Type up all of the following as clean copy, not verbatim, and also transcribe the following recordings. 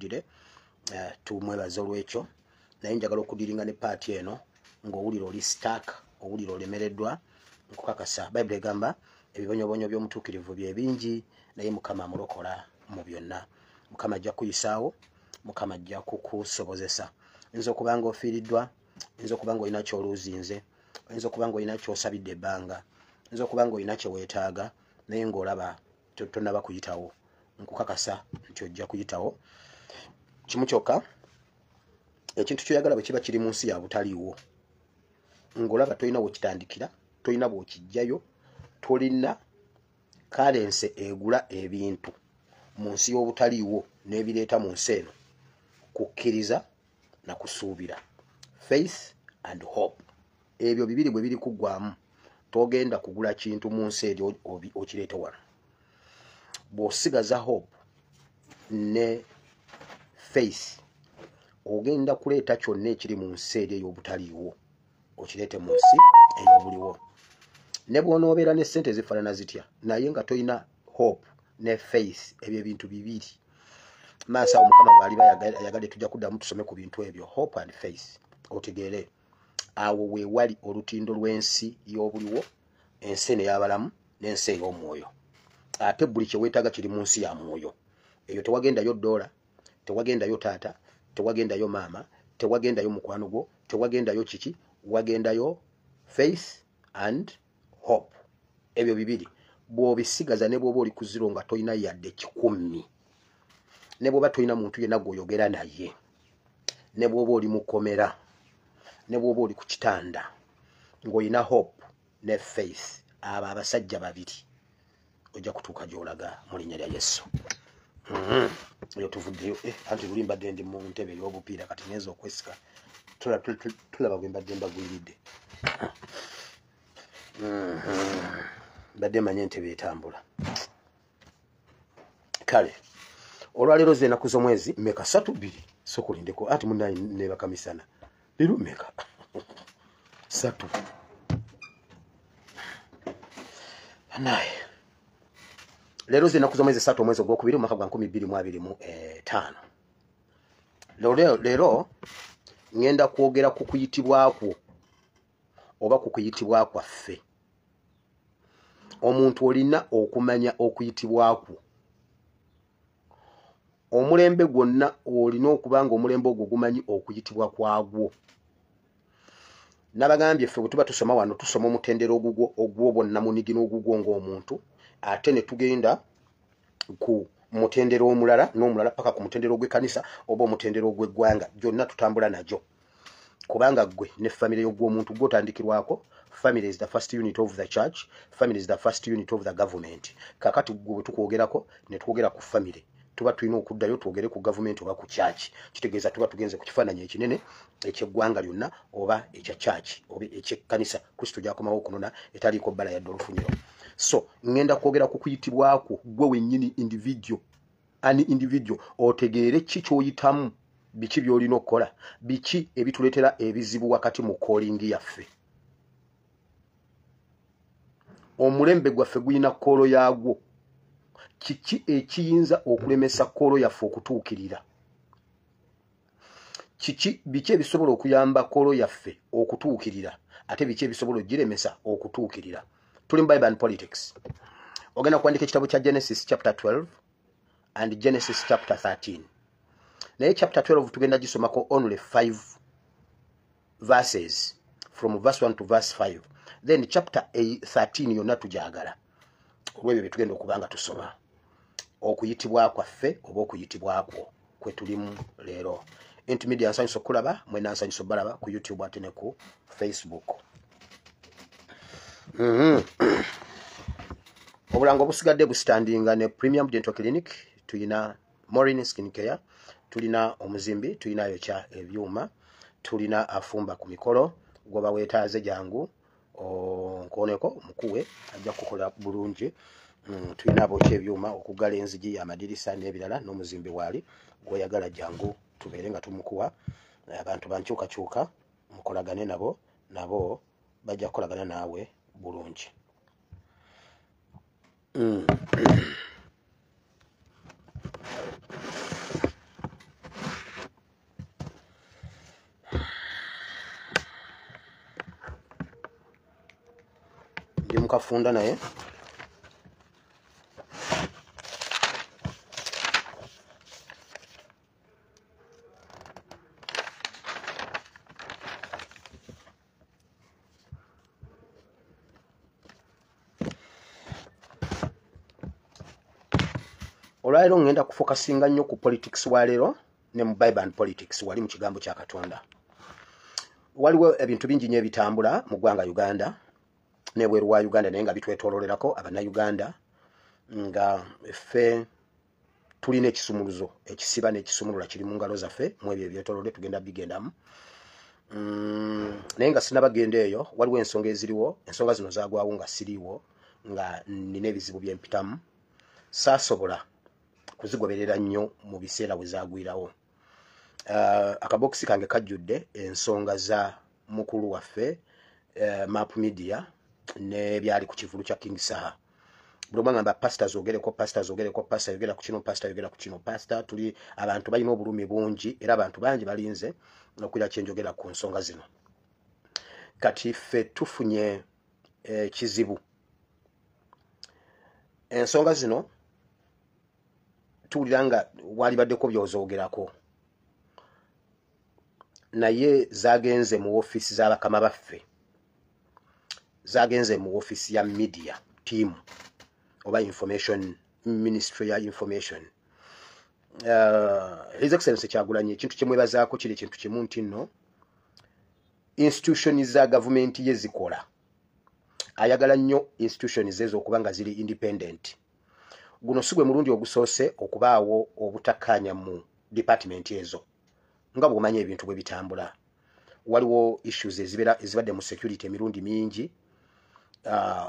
tumuwulire tumwebaza olwekyo naye njagala okudiringa ne paati eno ng'owulira oli stack owulira olemereddwa nkukakasa Bayibuli egamba ebibonyobonyo by'omutuukirivu bye bingi naye Mukama amulokola mu byonna. Mukama ajja kuyisaawo, Mukama ajja kukusobozesa. Oyinza okuba nga ofiiriddwa, oyinza okuba nga olina ky'oluuzinze, oyinza okuba nga olina ky'osabidde ebbanga, oyinza okuba nga olina kye weetaaga naye ng'olaba tonnaba kuyitawo. Nkukakasa nti ojja kuyitawo. Kimu kyokka, ekintu kyoyagala bwe kiba kiri mu nsi ya butaliiwo, ng'olaba tolina w'okitandikira, tolina bw'okijjayo, tolina kalense egula ebintu mu nsi y'obutaliiwo n'ebireeta mu nsi eno, kukkiriza na kusuubira. Faith and hope. Ebyo bibiri bwe biri kuggwamu togenda kugula kintu mu nsi eri okireete wano. Bw'osigaza hope ne faith ogenda kuleeta kyonna ekiri mu nsi eri ey'obutaliiwo okireete mu nsi ey'obuliwo. Ne bw'onoobeera ne ssente zifaanana zitya naye nga tolina hope ne faith, ebyo ebintu bibiri. Maaso awo Mukama bw'aliba ayagadde tujja kuddamu tusome ku bintu ebyo, hope and faith. Otegeere awo we wali olutindo lw'ensi y'obuliwo, ensi eno ey'abalamu n'ensi ey'omwoyo. Ate buli kye weetaaga kiri mu nsi ya mwoyo. Eyo tewagendayo ddoola, tewagendayo taata, tewagendayo maama, tewagendayo mukwano gwo, tewagendayo kiki, wagendayo faith and hope. Ebyo bibiri bw'obisigaza ne bw'oba oli ku ziro nga tolina yadde 10, ne bw'oba tolina muntu yenna gw'oyogera naye, ne bw'oba oli mu kkomera, ne bw'oba oli ku kitanda ng'olina hope ne faith, abo abasajja babiri ojja kutuuka gy'olaga mu linnya lya Yesu. Eyo tuvuddeyo anti luli mbadde ndi mu ntebe ey'obupiira kati ngenza okwesika tulaba bwe mbadde mbagwiridde. Mbadde manye entebe etambula. Kale olwaleero z'ennaku z'omwezi mmeka 3-2 sokulindeko ati munnayi neebaka misana leero mmeka 3 naye leero z'ennaku z'omwezi 3 omwezi ogwokubiri omwaka gwa 2025. Leero ngenda kwogera ku kuyitibwa kwo oba ku kuyitibwa kwaffe. Omuntu olina okumanya okuyitibwa kwo. Omulembe gwonna olina okuba nga omulembe ogwo gumanyi okuyitibwa kwagwo. Nabagambye ffe bwe tuba tusoma wano tusoma omutendero ogwo bonna munigino ogugwo ng'omuntu, ate ne tugenda ku mutendero omulala n'omulala paka ku mutendero gw'ekkanisa oba omutendero gw'eggwanga, gyonna tutambula nagyo. Kubanga gwe ne family y'ogw'omuntu gw'otandikirwako. Family is the first unit of the church. Family is the first unit of the government. Kakati gwe tukwogerako ne twogera ku family. Tuba tulina okuddayo twogere ku government oba ku church. Kitegeeza tuba tugenze ku kifaananyi ekinene eky'eggwanga lyonna oba ekya church oba eky'ekkanisa Kristo gy'akomawo okunona etaliiko bbala yadde olufunyiro. So ngenda kwogera ku kuyitibwako gwe wennyini individual. Ani individual otegeere ki ky'oyitamu, biki by'olina okukola, biki ebituleetera ebizibu wakati mu calling yaffe. Omulembe gwaffe gulina kkoolo yaagwo. Kiki ekiyinza okulemesa kkoolo yaffe okutuukirira? Biki ebisobola okuyamba kkoolo yaffe okutuukirira ate biki ebisobola ogiremesa okutuukirira? Tuli mu Bible and Politics. Ogenda kuwandika ekitabo kya Genesis chapter 12 and Genesis chapter 13. Naye chapter 12 tugenda gisomako only 5 verses from verse 1 to verse 5. Then chapter 13 yonna tujagala. Olwebyo bye tugenda okubanga tusoma. Okuyitibwa kwaffe oba okuyitibwa kwo kwe tulimu leero. Intermedia nsanyusa okulaba, mwena nsanyusa balaba ku YouTube ate ne ku Facebook. Obulango busigadde busitandinga ne Premium Dental Clinic, tulina Maureen Skin Care, tulina omuzimbi, tulina yokya ebyuma, tulina afumba ku mikolo, gwoba weetaaze jangu nkoneko mukuwe ajja kukola bulungi. Tulina abokya ebyuma okugala enzigi, amadirisa n'ebirala n'omuzimbi wali gw'oyagala jangu tubeere nga tumukuwa. Abantu bankyukakyuka mukolagane nabo bajja kukolagana naawe bulungi. mukafunda naye olwaleero ngenda kufokasinga nnyo ku politics wa leero ne mu Bible and politics wali mu kigambo kya Katonda. Waliwo ebintu bingi nnyo ebitambula mu ggwanga Uganda n'ebweru wa Uganda naye nga bitwetoololerako Abannayuganda nga ffe tulina ekisumuluzo ekisiba n'ekisumulula kiri mu ngalo zaffe mu ebyo ebyetoolodde tugenda bigendamu. Naye nga sinabagenda eyo waliwo ensonga eziriwo, ensonga zino zaagwawo nga siriiwo nga nina ebizibu bye mpitamu saasobola kuzigoberera nnyo mu biseera we zaagwirawo. Akabokisi kange kajjudde ensonga za mukulu waffe Map Media n'ebyali ku kivulu kya King Saha. Buli omu agamba pastor zoogereko, pastor zoogereko, pastor yogera ku kino, pastor yogera ku kino. Pastor tuli abantu balina obulumi bungi era abantu bangi balinze n'okwira kyenjogera ku nsonga zino. Kati ffe tufunye kizibu. Ensonga zino tuwulira nga walibaddeko by'ozoogerako naye zagenze mu office z'abakama baffe, zagenze mu office ya media team oba information ministry ya information. His Excellency Kyagulanyi ekintu kye mwebazaako kiri kintu kimu nti nno institution za government ye zikola, ayagala nnyo institution ezo okuba nga ziri independent. Guno si gwe mulundi ogusoose okubaawo obutakkaanya mu department ezo nga bw'omanya ebintu bwe bitambula. Waliwo issues ezibadde mu security emirundi mingi,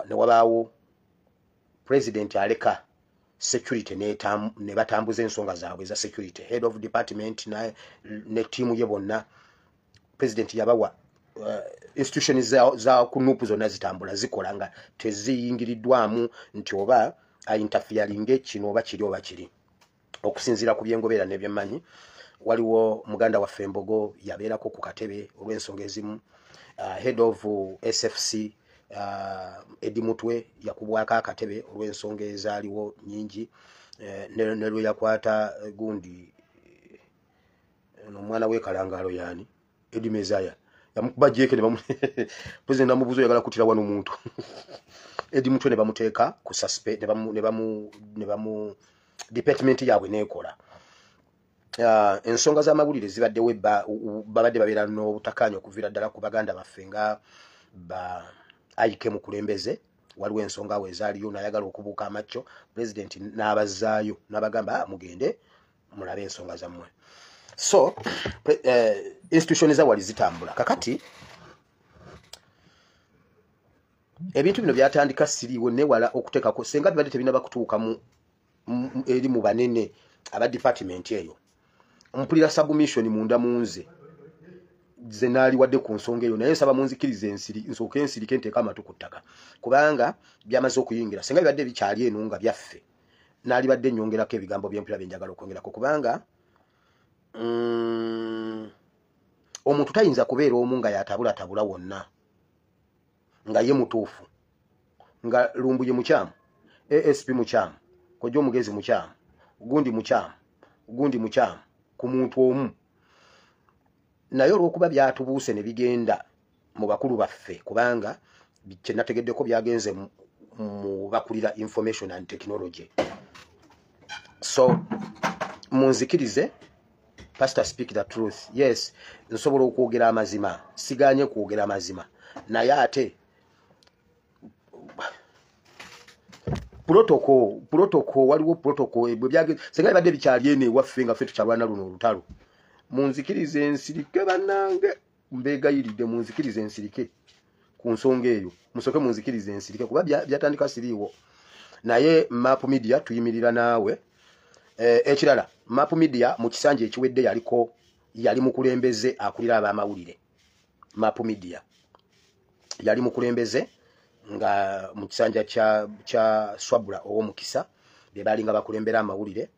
ne wabaawo president aleka security ne batambuza ensonga zaabwe za security, head of department ne tiimu ye bonna president yabawa institution za kunupu zonna zitambula zikola nga teziyingiriddwamu nti oba interfering kino oba kiri oba kiri. Okusinziira ku byengobeera n'ebyemmanyi, waliwo muganda waffe Embogo yabeerako ku katebe olw'ensonga ezimu. Head of SFC Eddie Mutwe yakubwako akatebe olw'ensonga ezaaliwo nyingi, ne lwe yakwata gundi omwana w'ekalangalo yani Eddie Mezaya yamukuba jeke president amubuzo yagala kutira wano omuntu Eddie Mutwe ne bamuteeka ku suspect ne bamu department yaabwe neekola. Ensonga z'amawulire zibaddewo babadde babeera n'obutakkaanya okuviira ddala ku baganda baffe nga ayike mukulembeze. Waliwo ensonga we ezaaliyo n'ayagala okubuuka amacco, president n'abazaayo n'abagamba mugende mulabe ensonga zammwe. So institution za wali zitambula. Kakati ebintu bino byatandika siriiwo newala okuteekako senga bibadde tebinaba kutuuka eri mu banene aba department eyo. Mpulira submission munda munze ze naali wadde ku nsonga eyo naye nsaba munzikirize nsooke ensirike nteeka amatu ku ttaka kubanga byamaze okuyingira. Senga bibadde bikyali eno nga byaffe naali badde nnyongerako ebigambo by'empira bye njagala okwongerako kubanga omuntu tayinza kubeera omu nga yatabulatabula wonna nga ye mutuufu nga Lumbuye mukyamu, ASP mukyamu, Kojja Omugezi mukyamu, gundi mukyamu ku muntu omu. Naye olw'okuba byatubuuse ne bigenda mu bakulu baffe kubanga kye nategeddeko byagenze mu bakulira information and technology. So munzikirize, pastor speak the truth. Yes, nsobola okwogera amazima, siganye kwogera amazima naye ate protocol waliwo protocol bwe byage senga badde bikyali ene waffe nga ffe tukyalwana luno olutalo. Munzikirize ensirike bannange, mbeegayiride munzikirize ensirike ku nsonga eyo, musoke munzikirize ensirike kuba byatandika siriiwo. Naye Map Media tuyimirira naawe. Ekirala Map Media mu kisanja ekiwedde yali mukulembeze akulira ab'amawulire. Map Media yali mukulembeze nga mu kisanja kya Swabula ow'omukisa be baali nga bakulembera amawulire.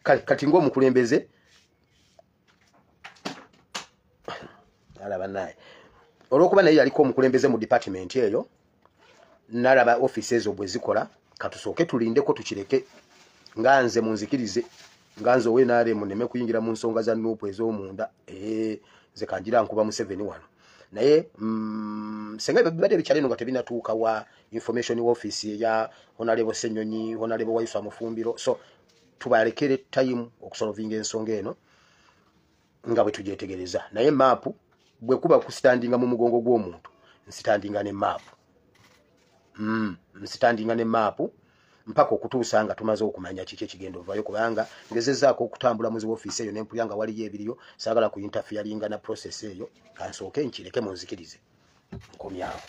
Kati ng'omukulembeze banaye olwokuba naye yaliko omukulembeze mu department eyo nalaba office ezo bwe zikola katusooke tulindeko tukireke nganze munzikirize nganze owe nare muneme kuyingira mu nsonga za nupu ez'omunda ze kanjira nkuba mu 7 wano naye senga bibadde bikyaleno nga tebinatuuka wa information office ya Honorable Senyonyi Honorable Waiswa Mufumbiro so tubalekere time okusolvinga ensonga eno nga bwe tugyetegereza naye map bwe kuba kustandinga mu mugongo gw'omuntu nsitandinga ne map nsitandinga ne map mpaka okutuusa nga tumaze okumanya kiki ekigenda ovayo kubanga ngezezaako okutambula mu office eyo nempulya nga waliyo ebiriyo saagala ku interferinga na process eyo kansooke nkireke munzikirize nkomyawo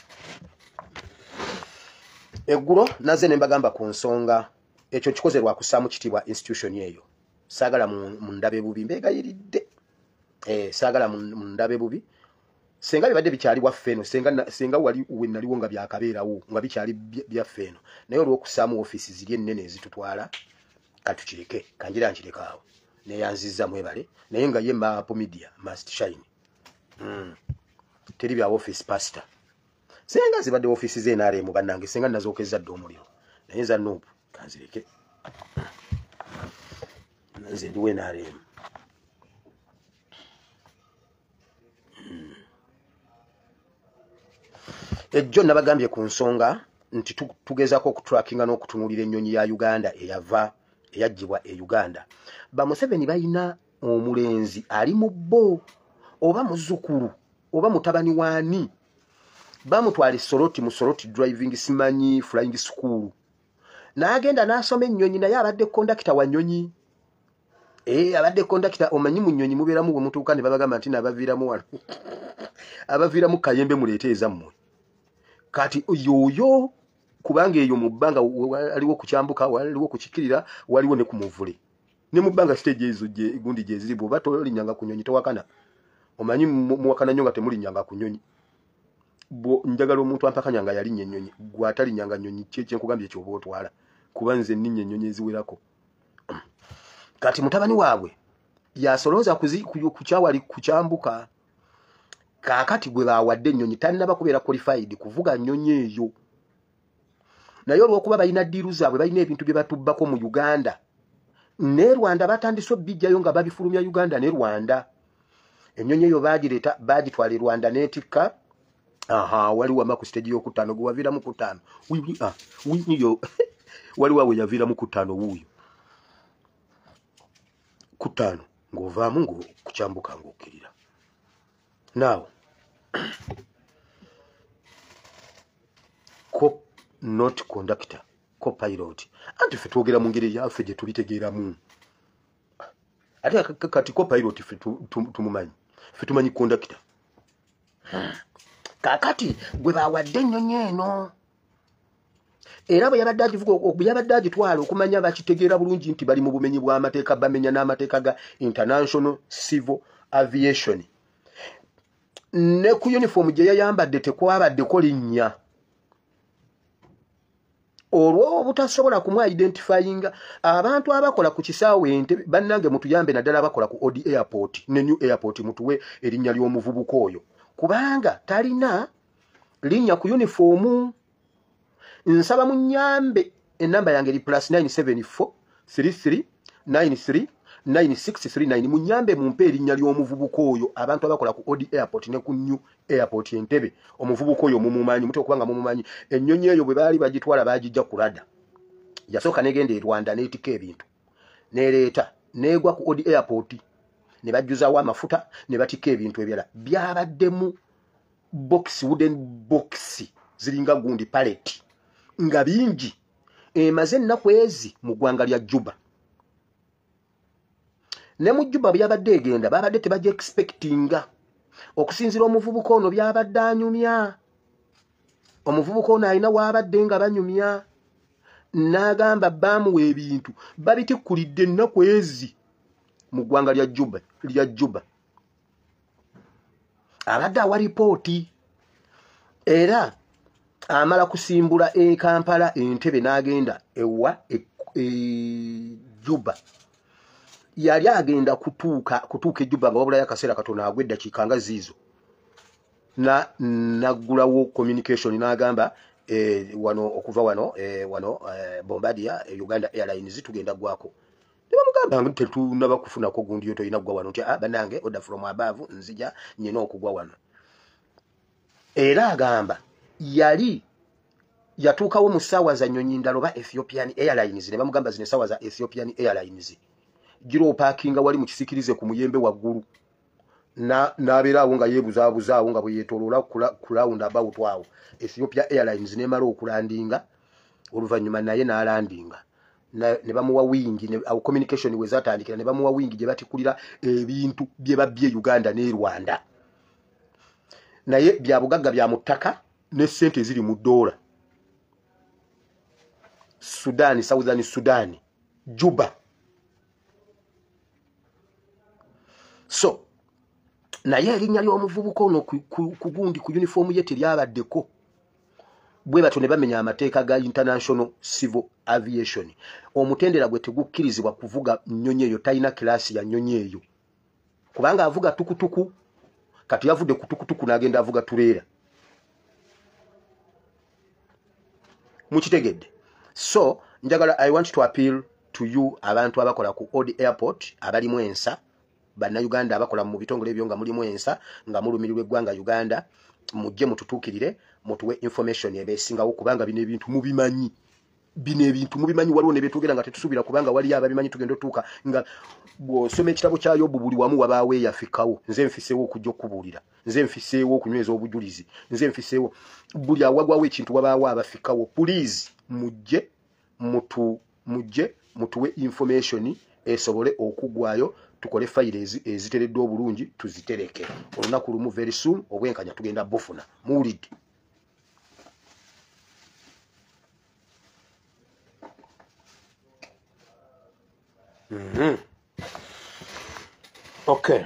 eggulo naze ne mbagamba ku nsonga ekyo kikoze lwa kusaamu kitibwa institution eyo saagala mu ndabe bubi mbegayiridde saagala mu ndabe bubi senga bibadde bikyali waffe eno senga wali wenaliwo nga byakabeerawo nga bikyali byaffe eno naye olw'okusaamu office ziri ennene ezitutwala katukireke kanjira nkireka awo neyanzizza mwebale naye nga ye map media must shine teri bya office pastor senga zibadde office ze NRM bannange senga nazookezza dde omuliro naye nza noopu kanzireke nze ndiwe NRM ejjo nabagambye ku nsonga nti tugezaako okutrackinga n'okutunulira ennyonyi ya Uganda eyaggyibwa e Uganda ba Museveni balina omulenzi ali mu bbo oba muzzukulu oba mutabani waani bamutwala Soroti mu Soroti driving simanyi flying school n'agenda n'asoma ennyonyi naye abadde kondakita wa nnyonyi abadde kondakita omanyi mu nnyonyi mubeeramu bwe mutuuka ne babagamba nti nabaviiramu wano abaviiramu kayembe muleete ezammwe kati yoyo kubanga eyo mu bbanga waliwo kukyambuka waliwo kukikirira waliwo ne kumuvule ne mu bbanga stage ezo gundi gye ziri bw'oba tolinyanga ku nnyonyi towakana omanyi muwakana nnyo nga temulinyanga ku nnyonyi njagala omuntu ampakanya nga yalinnya ennyonyi gw'atalinyanga nnyonyi kyenkugambye ekyoba otwala kuba nze nninnya ennyonyi eziwerako kati mutabani waabwe yasolooza kukyawali kukyambuka kakati gwe bawadde ennyonyi tannaba kubeera qualified kuvuga nnyonyi eyo naye olw'okuba balina ddiiru zaabwe balina ebintu bye batubbako mu Uganda ne Rwanda batandise bijjayo nga babifulumya Uganda ne Rwanda ennyonyi eyo bagireeta bagitwala Rwanda n'etikka waliwo ama ku stage y'okutaano gwe waviiramu ku ttaano wiyo waliwo awe yaviiramu ku ttaano wuuyo ku ttaano ng'ovaamu ng'okukyambuka ng'okkirira now not conductor co-pilot anti ffe twogera mu ngeri yaffe gye tubitegeeramu ate kati co-pilot ffe tumumanyi ffe tumanyi conductor kakati gwe bawadde ennyonyi eno era bwe yabadde agitwala okumanya bakitegeera bulungi nti bali mu bumenyi bw'amateeka bamenya n'amateeka ga international civil aviation ne ku uniform gye yayambadde tekwabaddeko linnya olwo butasobola kumwa identifyinga abantu abakola ku kisaawe Entebbe bannange mutuyambe naddala abakola ku Odi Airport ne New Airport mutuwe erinnya ly'omuvubuka oyo kubanga talina linnya ku uniform nsaba munyambe enamba yange li +974 33 93 9639 munyambe mumpe erinnya ly'omuvubuka oyo abantu abakola ku Odi Airport ne ku New Airport Entebbe omuvubuka oyo mumumanyi muto kubanga mumumanyi ennyonyi eyo bwe baali bagitwala bagijja ku rada yasooka negenda e Rwanda n'etika ebintu n'ereeta negwa ku Odi Airport ne bajjuzaawo amafuta ne batika ebintu ebirala byabaddemu wooden box ziringa gundi pallet nga bingi emaze ennaku ezi mu ggwanga lya Juba ne mu Juba byabadde egenda babadde tebajja expectinga okusinzira omuvubuka ono byabadde anyumya omuvubuka ono alina waabadde nga banyumya n'agamba baamuwa ebintu babitikkulidde ennaku ezi mu ggwanga lya Juba abadde awa ripooti era amala kusimbula e Kampala Entebbe n'agenda ewa Juba yali agenda kutuuka e Juba nga wabulayo akaseera katono agwa eddakiika nga ziizo naggulawo communication n'agamba wano okuva wano Bombardier Uganda Airlines tugenda gwako. Bamugamba tetunaba kufunako gundi yo toyina gwa wano nti banange order from above nzija nyina okugwa wano. Era agamba yali yatuukawo mu ssaawa za nnyonyi ndaloba Ethiopian Airlines ne bamugamba zino ssaawa za Ethiopian Airlines giro parkinga wali mu kisikirize ku muyembe waggulu n'abeeraawo nga yeebuzaabuzawo nga bwe yeetooloola ku roundabout awo. Ethiopia Airlines n'emala okulandinga oluvannyuma naye n'alandinga ne bamuwa wingi awo communication we zaatandikira ne bamuwa wingi gye batikulira ebintu bye babbye Uganda ne Rwanda naye bya bugagga bya mu ttaka ne ssente ziri mu ddoola. Sudan, Southern Sudan, Juba. So naye erinnya ly'omuvubuka ono ku gundi ku uniform ye teryabaddeko bwe batyo ne bamenya amateeka ga International Civil Aviation. Omutendera gwe tegukkirizibwa kuvuga nnyonyi eyo, talina kilasi ya nnyonyi eyo kubanga avuga tukutuku kati yavudde ku tukutuku n'agenda avuga tureera. Mukitegedde? So njagala I want to appeal to you abantu abakola ku Old Airport abalimu ensa bannayuganda abakola mu bitongole ebyo nga mulimu ensa nga mulumirirwe eggwanga Uganda mujje mututuukirire mutuwe information ebeesingawo kubanga bino ebintu mubimanyi waliwo ne beetwogera nga tetusuubira kubanga waliyo ababimanyi tugenda otuuka nga bw'osoma ekitabo kya Yobu buli wamu wabaawo eyafikawo. Nze nfiseewo okujja okubuulira, nze nfiseewo okunyweza obujulizi, nze nfiseewo buli awagwawo ekintu wabaawo abafikawo. Please mujje mutuwe information esobole okugwayo tukole file ezitereddwa obulungi tuzitereke. Olunaku lumu very soon obwenkanya tugenda bufuna. Muwulidde? Okay.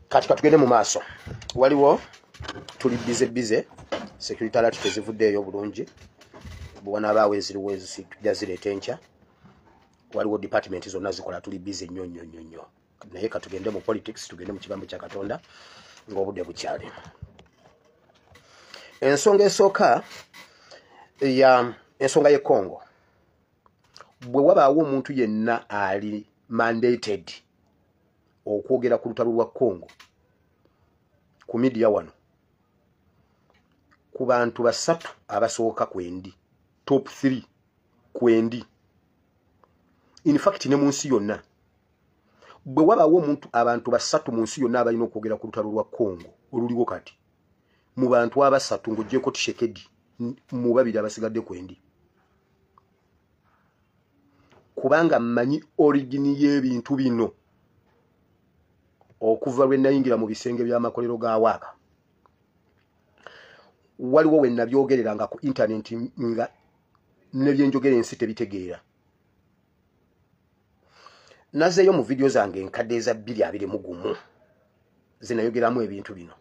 Kati katugende mu maaso. Waliwo tuli bize security alert tezivuddeeyo bulungi bwona abaawe eziriwo ezitujja zireeta enkya. Waliwo department zonna zikola tuli bize nnyo naye katugende mu politics, tugende mu kigambo kya Katonda ng'obudde bukyali. Ensonga esooka ensonga y'e Congo. Bwe wabaawo omuntu yenna ali mandated okwogera ku lutalo lwa Congo ku media wano ku bantu basatu abasooka kwendi, top 3 kwendi, in fact ne mu nsi yonna bwe wabaawo abantu basatu mu nsi yonna abalina okwogera ku lutalo lwa Congo oluliwo kati mu bantu abasatu ng'oggyeko Tshisekedi mu babiri abasigadde kwendi kubanga mmanyi origini y'ebintu bino okuva lwe nayingira mu bisenge by'amakolero ga Waaka. Waliwo we nabyogereranga ku internet nga ne byenjogera ensi tebitegeera. Nazeeyo mu video zange enkadde eza 221 zinayogeramu ebintu bino.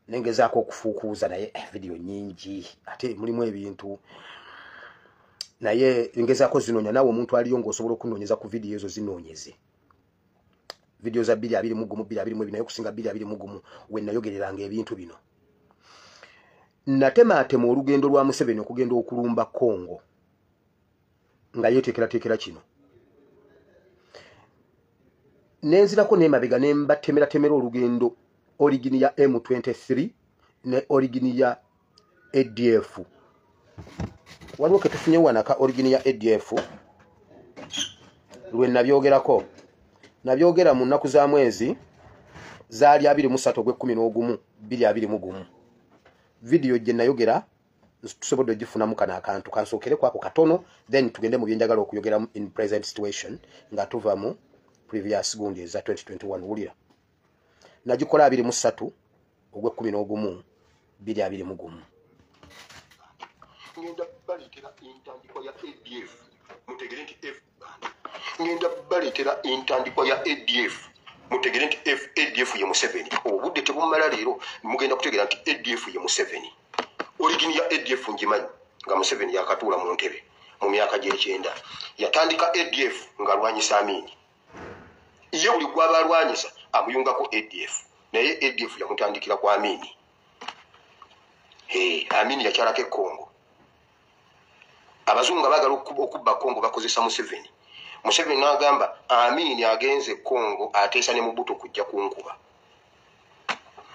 Nengezaako okufuukuuza naye video nyingi ate mulimu ebintu naye ngezaako zinoonya naawe omuntu aliyo ng'osobola okunoonyeza ku video ezo zinoonyeze. Video za 221 naye okusinga 221 we nayogereranga ebintu bino. Natemaatema olugendo lwa Museveni okugenda okulumba Congo nga yeeteekerateekera kino. Nenzirako n'emabega ne mbatemera olugendo origini ya M23 ne origini ya ADF. Waliwo ke tufunye wanaka origini ya ADF lwe nabyogerako. Nabyogera mu nnaku za mwezi zaali 23 ogw'Ekumi 2021. Video gye nayogera tusobodde ogifunamu kana akantu kansookere kwako katono then tugende mu byenjagala okuyogera in present situation nga tuva mu previous gundi eza 2021. Wulira nagikola 23 ogw'Ekumi 2021. Ngenda baleetera entandikwa ya ADF mutegere nti ngenda baleetera entandikwa ya ADF mutegere nti ADF ye Museveni obudde tebumala leero mugenda kutegera nti ADF ye Museveni origini ya ADF njimanyi nga Museveni yakatuula mu ntebe mu myaka gy'ekyenda yatandika ADF ng'alwanyisa Amini ye buli gwaba alwanyisa amuyungako ADF naye ADF yamutandikira kwa Amini Amini yakyalako e Congo abazungu baagala okubba Congo bakozesa Museveni Museveni n'agamba Amini agenze Congo ateesa ne Mobutu kujja kunkuba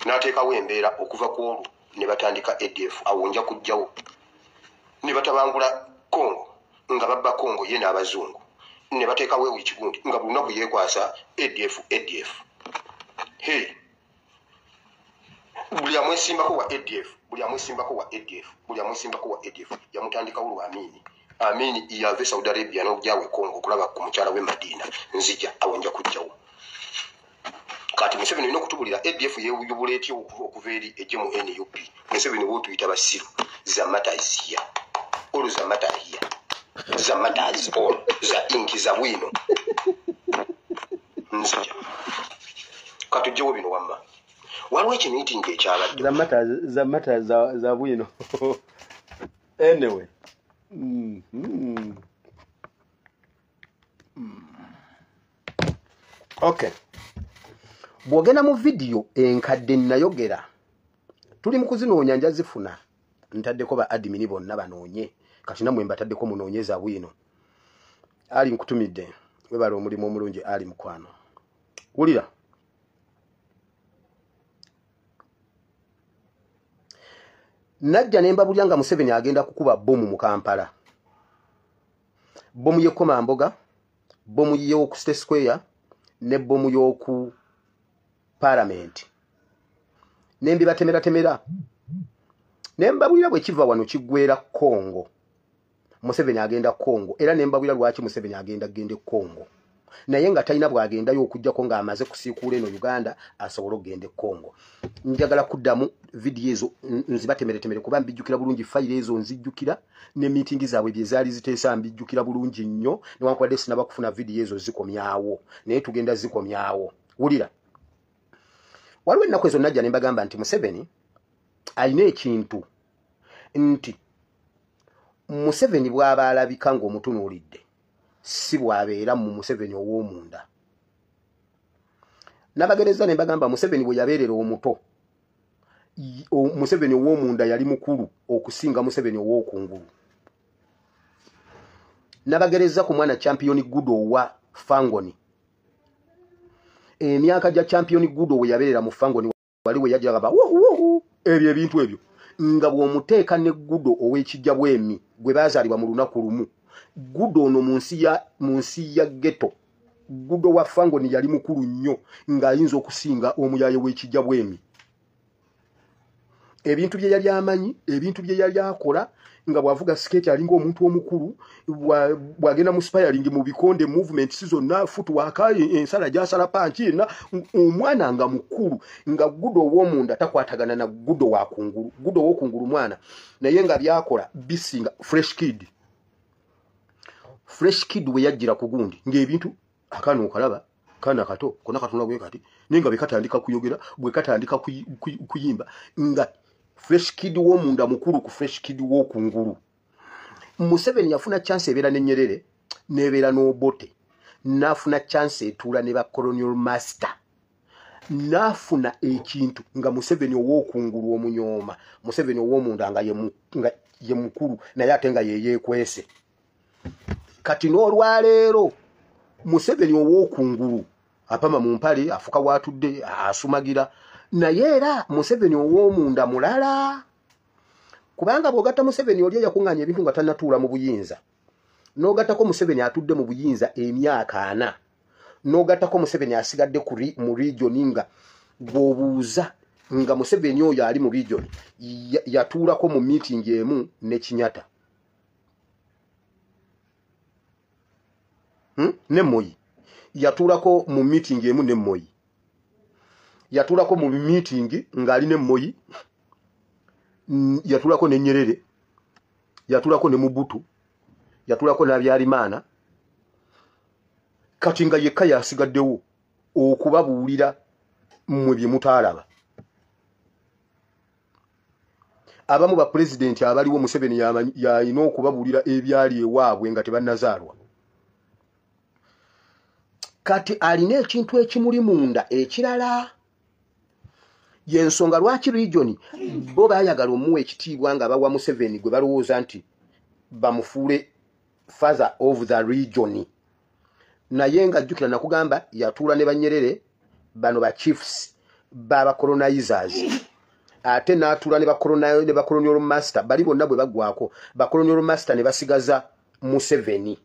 n'ateekawo embeera okuva ku olwo ne batandika ADF awo nja kujjawo ne batabangula Congo nga babba Congo ye n'abazungu ne bateekawo ekigundi nga buli lunaku yeekwasa ADF buli amwesimbako wa ADF yamutandikawo lwa Amini yave Saudi Arabia n'okugyawe Congo kulaba ku mukyala we Madina nzija awo nja kujjawo kati Museveni olina okutubulira ADF yeeyubula etya okuva eri ejje mu NUP Museveni bw'otuyita basiru za matters here all za matter here za matters all za inki za bwino nzija kati ojjewo bino wamma waliwo ekimiiting ekyabadde za matters za bwino anyway okay bwogenda mu video enkadde nayogera tuli mu kuzinoonya nja zifuna ntaddeko ba admin bonna banoonye kati namwe mbataddeko munoonyeza bwino ali nkutumidde webala omulimu omulungi ali mukwano wulira najja ne mbabulya nga Museveni agenda kukuba bomu mu Kampala bomu y'ekoma mboga bomu y'oku State Square ne bomu y'oku Parliament nembi batemera nembabulira bwe kiva wano kigwera Congo Museveni agenda Congo era nembabulira lwaki Museveni agenda Congo naye nga talina bwagenda y'okujjako nga amaze kusiikuula eno Uganda asobola okugenda Congo njagala kuddamu video ezo nzibatemeretemere kuba mbijjukira bulungi file ezo nzijjukira ne meeting zaabwe bye zaali ziteesa mbijjukira bulungi nnyo newankubadde sinaba kufuna video ezo zikomyawo naye tugenda zikomyawo wulira waliwo ennaku ezo najja ne mbagamba nti Museveni alina ekintu nti Museveni bw'aba alabika ng'omutunuulidde si bwabeera mu Museveni ow'omunda nabagereza ne mbagamba Museveni bwe yabeerera omuto Museveni ow'omunda yali mukulu okusinga Museveni ow'okungulu nabagereza ku mwana champion Gudo wa Fangoni emyaka gya champion Gudo we yabeerera mu Fangoni wali we yajja gaba ebyo ebintu ebyo nga bw'omuteeka ne Gudo ow'ekijja bwemi gwe baazaalibwa mu lunaku lumu Gudo ono munsi ya ghetto Gudo wa Fangoni yali mukulu nnyo ng'ayinza okusinga omuyaye w'ekijja bwemi ebintu bye yali amanyi ebintu bye yali akola nga bwavuga skate alinga omuntu omukulu bwagenda mu spiring mu bikonde movement zonna footwork ensala gyasala panchi na omwana nga mukulu nga Gudo w'omunda takwatagana na Gudo wa kungulu Gudo w'okungulu mwana naye nga byakola bisinga fresh kid we yajjira ku gundi ng'ebintu akano okalaba kana kato kona katunula gwe kati ninga bekatandika kuyogera bwe katandika kuyimba nga fresh kid w'omunda mukulu ku fresh kid w'okungulu Museveni yafuna chance ebeera ne Nyerere nebeera n'Obote nafuna chance etuula ne ba colonial master nafuna ekintu nga Museveni ow'okungulu omunyooma Museveni ow'omunda nga ye mukulu naye ate nga yeyeekwese kati n'olwaleero Museveni ow'okungulu apama mu mpale afuka watudde asumagira naye era Museveni ow'omunda mulala kubanga bw'ogatta Museveni oli yakuŋŋaanya ebintu nga tannatuula mu buyinza n'ogattako Museveni atudde mu buyinza emyaka 4 n'ogattako Museveni asigadde mu region nga bw'obuuza nga Museveni oyo ali mu region yatuulako mu meeting emu ne Kinyatta ne Moi yatuulako mu meeting emu ne Moi yatuulako mu meeting ng'ali ne Moi yatuulako ne Nyerere yatuulako ne Mobutu yatulako n'abyalimana kati nga yekka yasigaddewo okubabuulira mmwe bye mutaalaba. Abamu ba pulezidenti abaliwo Museveni yalina okubabuulira ebyali ewaabwe nga tebannazaalwa. Kati alina ekintu ekimuli munda ekirala. Yensonga lwaki region bo bayagala omuwa ekitiibwa nga bawa Museveni gwe balowooza nti bamufuule father of the region. Naye nga jjukira nakugamba yatuula ne Banyerere bano ba chiefs baba colonizers. Ate n'atuula ne ba colonial master bali bonna bwe bagwako ba colonial master ne basigaza Museveni.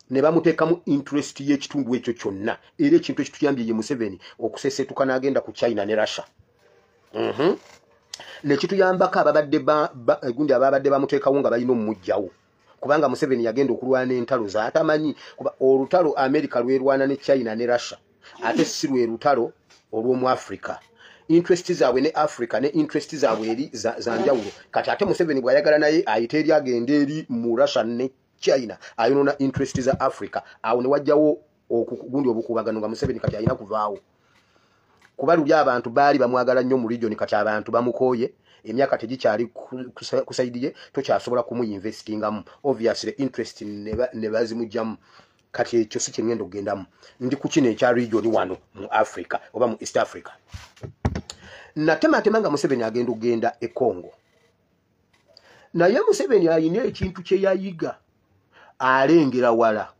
Ne bamuteekamu interest y'ekitundu ekyo kyonna. Era ekintu ekituyambye ye Museveni okusesetuka n'agenda ku China ne Russia. Ne kituyambako gundi ababadde bamuteekawo nga balina omujjawo. Kubanga Museveni yagenda okulwana entalo z'atamanyi. Kuba olutalo America lwerwana ne China ne Russia. Ate si lwe lutalo olw'omu Africa. Interest zaabwe ne Africa ne interest zaabwe eri za njawulo. Kati ate Museveni bw'ayagala naye ayite eri agenda eri mu Russia ne China ayonona interest za Africa. Awo ne wajjawo okugundi obukubagano nga Museveni kati alina kuvaawo. Kuba luli abantu baali bamwagala nnyo mu region kati abantu bamukooye. Emyaka tegikyali kusaidiye tokyasobola kumuyinvestingamu. Obviously interest ne bazimujjamu. Kati ekyo si kye ngenda okugendamu. Ndi ku kino ekya region wano mu Africa oba mu East Africa. Natematema nga Museveni agenda okugenda e Congo. Naye Museveni alina ekintu kye yayiga alengera wala.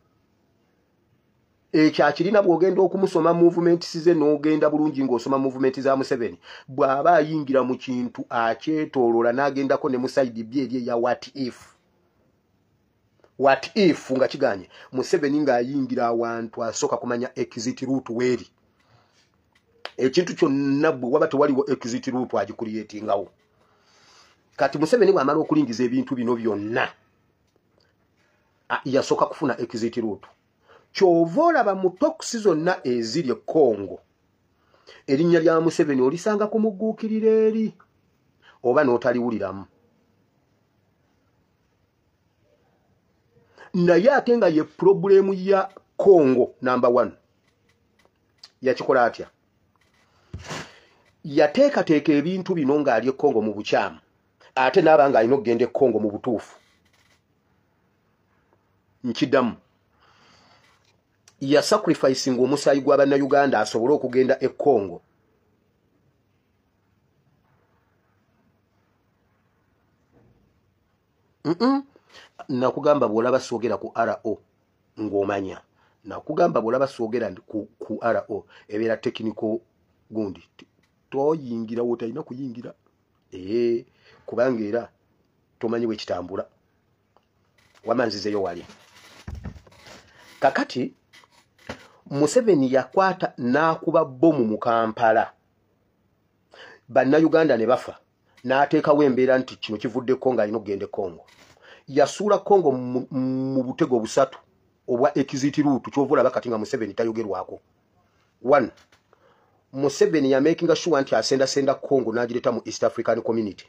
Ekyakirina bw'ogenda okumusoma movement size n'ogenda bulungi ng'osoma movement za Museveni. Bw'aba ayingira mu kintu akyetoolola n'agendako ne mu side byeri ya what if. What if nga kiganye Museveni ng'ayingira awantu asooka kumanya exit route weri. Ekintu kyonna bwe waba tewaliwo exit route agicreatingawo. Kati Museveni bw'amala okulingiza ebintu bino byonna yasooka kufuna exit route. Kyova olaba mu toxi zonna eziri e Congo erinnya lya Museveni olisanga kumugguukirira eri oba n'otaliwuliramu. Naye ate nga ye problemu ya Congo number 1 yakikola atya. Yateekateeka ebintu bino ng'ali e Congo mu bukyamu ate n'aba nga alina okugenda e Congo mu butuufu. Nkiddamu ya sacrificing omusaayi gw'Abannayuganda asobole okugenda e Congo. Nakugamba bw'olaba soogera ku RO ng'omanya. Nakugamba bw'olaba soogera ku RO ebeera technical gundi. Toyingira wotalina kuyingira. Kubanga era tomanyi bwe kitambula. Wamanzizeyo wali. Kakati Museveni yakwata n'akuba bomu mu Kampala. Bannayuganda ne bafa. N'ateekawo embeera nti kino kivuddeko ng'alina okugenda e Congo. Yasuula Congo mu butego busatu obwa exit route kyova olaba kati nga Museveni tayogerwako. 1. Museveni ya making sure nti asenda Congo n'agireta mu East African Community.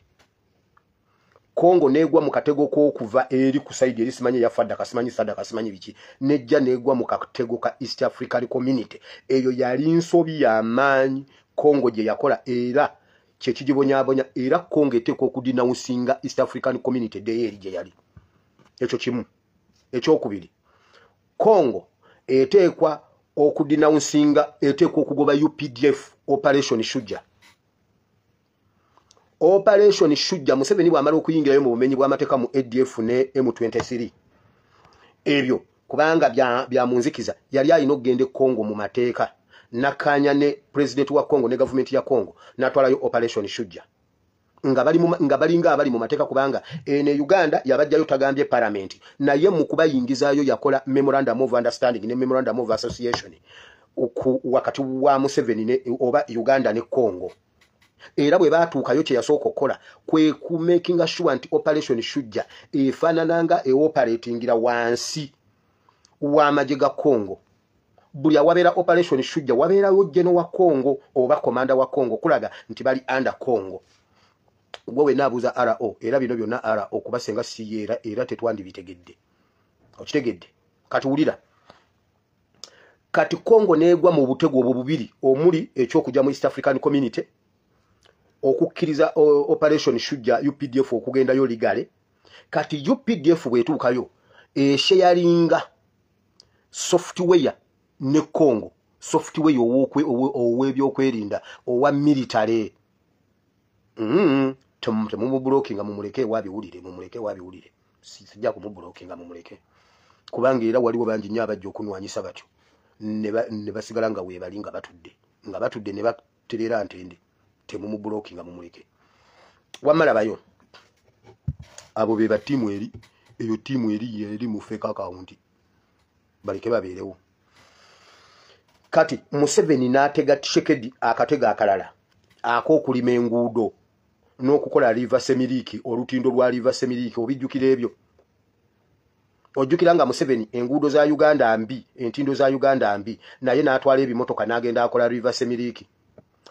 Congo negwa mu katego k'okuva eri ku side eri simanyi ya fadda kasimanyi sadda kasimanyi biki nejja negwa mu katego ka East African Community. Eyo yali nsobi ya maanyi Congo gye yakola era kye kijibonyabonya era Congo eteekwa okudinawusinga East African Community de eri gye yali. Ekyo kimu. Ekyokubiri, Congo eteekwa okudinawusinga eteekwa okugoba UPDF Operation Shujja. Operation Shujja Museveni bw'amala okuyingirayo mu bumenyi bw'amateeka mu ADF ne M23. Ebyo kubanga bya munzikiza yali alina okugenda e Congo mu mateeka nakanya ne president wa Congo ne government ya Congo natwalayo Operation Shujja. Nga bali mu mateeka kubanga ne Uganda yabajjayo tagambye parliament naye mu kubayingizaayo yakola memorandum of understanding ne memorandum of association wakati wa Museveni ne oba Uganda ne Congo. Era bwe baatuukayo kye yasooka okukola kwe ku making sure nti Operation Shujja efaanananga operatingira wansi w'amagye ga Congo. Buli awabeera Operation Shujja wabeerayo General wa Congo oba komanda wa Congo kulaga nti bali under Congo. gwe naabuuza RO era bino byonna RO kuba senga si era tetwandibitegedde okitegedde kati wulira kati Congo neegwa mu butego obwo bubiri omuli ekyokujja mu East African Community okukkiriza operation Shujja UPDF okugendayo ligale kati UPDF bwetuukayo esharinga software ne Congo software ow'ebyokwerinda owa military temumubulookinga mumuleke wabiwulire sijja kumubulookinga mumuleke kubanga era waliwo bangi nnyo abajja okunwanyisa batyo ne basigala nga weebali nga batudde ne baterera ntende temumubulookinga mumuleke wamala bayo abo be batiimu eri eyo tiimu eri mu fake account baleke babeerewo kati Museveni n'atega Tshisekedi akatega akalala ak'okulima enguudo n'okukola River Semiliki olutindo lwa River Semiliki obijjukira ebyo ojjukira nga Museveni enguudo za Uganda mbi entindo za Uganda mbi naye n'atwala ebimotoka n'agenda akola River Semiliki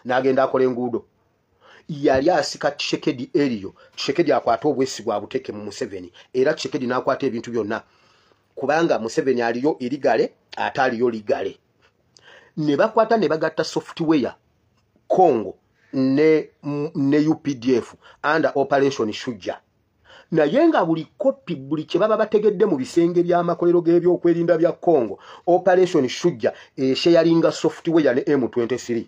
n'agenda akola enguudo yali asika Tshisekedi eriyo Tshisekedi akwata obwesigwa abuteke mu Museveni era Tshisekedi n'akwata ebintu byonna kubanga Museveni aliyo irigale ataliyo ligale ne bakwata ne bagatta software Congo ne UPDF under operation Shujja naye nga buli kopi buli kye baba bategedde mu bisenge by'amakolero g'ebyokwerinda bya Congo operation Shujja sharinga software ne M23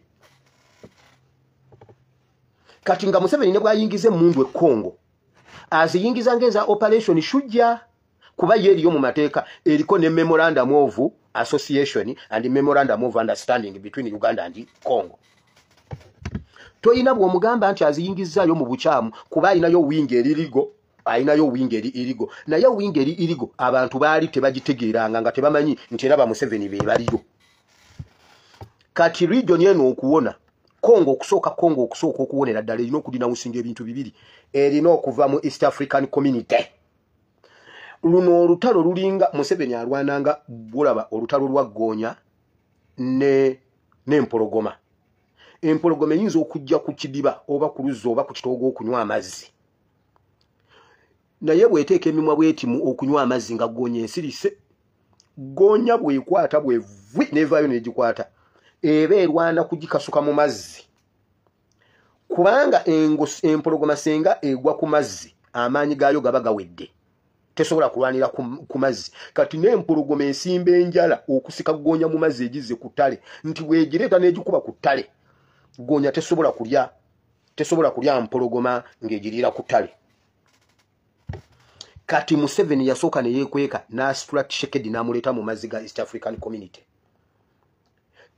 kati nga Museveni ne bwayingize mundu e Congo aziyingiza ngenza operation Shujja kuba yeriyo mu mateeka eriko ne memorandum of association and memorandum of understanding between Uganda and Congo toyina bw'omugamba nti aziyingizaayo mu bukyamu kuba ayinayo wingi eririgo naye wingi irigo abantu baali tebagitegeeranga nga tebamanyi nti era ba Museveni be baliyo kati region eno okuwona Congo okusooka okuwonera ddala erina okudinawusinga ebintu bibiri erina okuva mu East African Community luno olutalo lulinga Museveni alwananga bulaba olutalo lwa Goonya n'empologoma empologoma eyinza okujja ku kidiba oba ku luzzi oba ku kitoogo okunywa amazzi naye bweteeka emimwa bwetimu okunywa amazzi nga Goonya ensirise Goonya bwekwata bwevwi nevaayo negikwata eba erwana kugikasuka mu mazzi kubanga empologoma senga egwa ku mazzi amaanyi gaayo gaba gawedde tesobola kulwanira ku mazzi kati n'empologoma ensimba enjala okusika Goonya mu mazzi egize ku ttale nti weegireeta n'egikuba ku ttale Goonya tesobola kulya mpologoma ng'egiriira ku ttale kati Museveni yasooka ne yeekweka n'asitula Tshisekedi n'amuleeta mu mazzi ga East African Community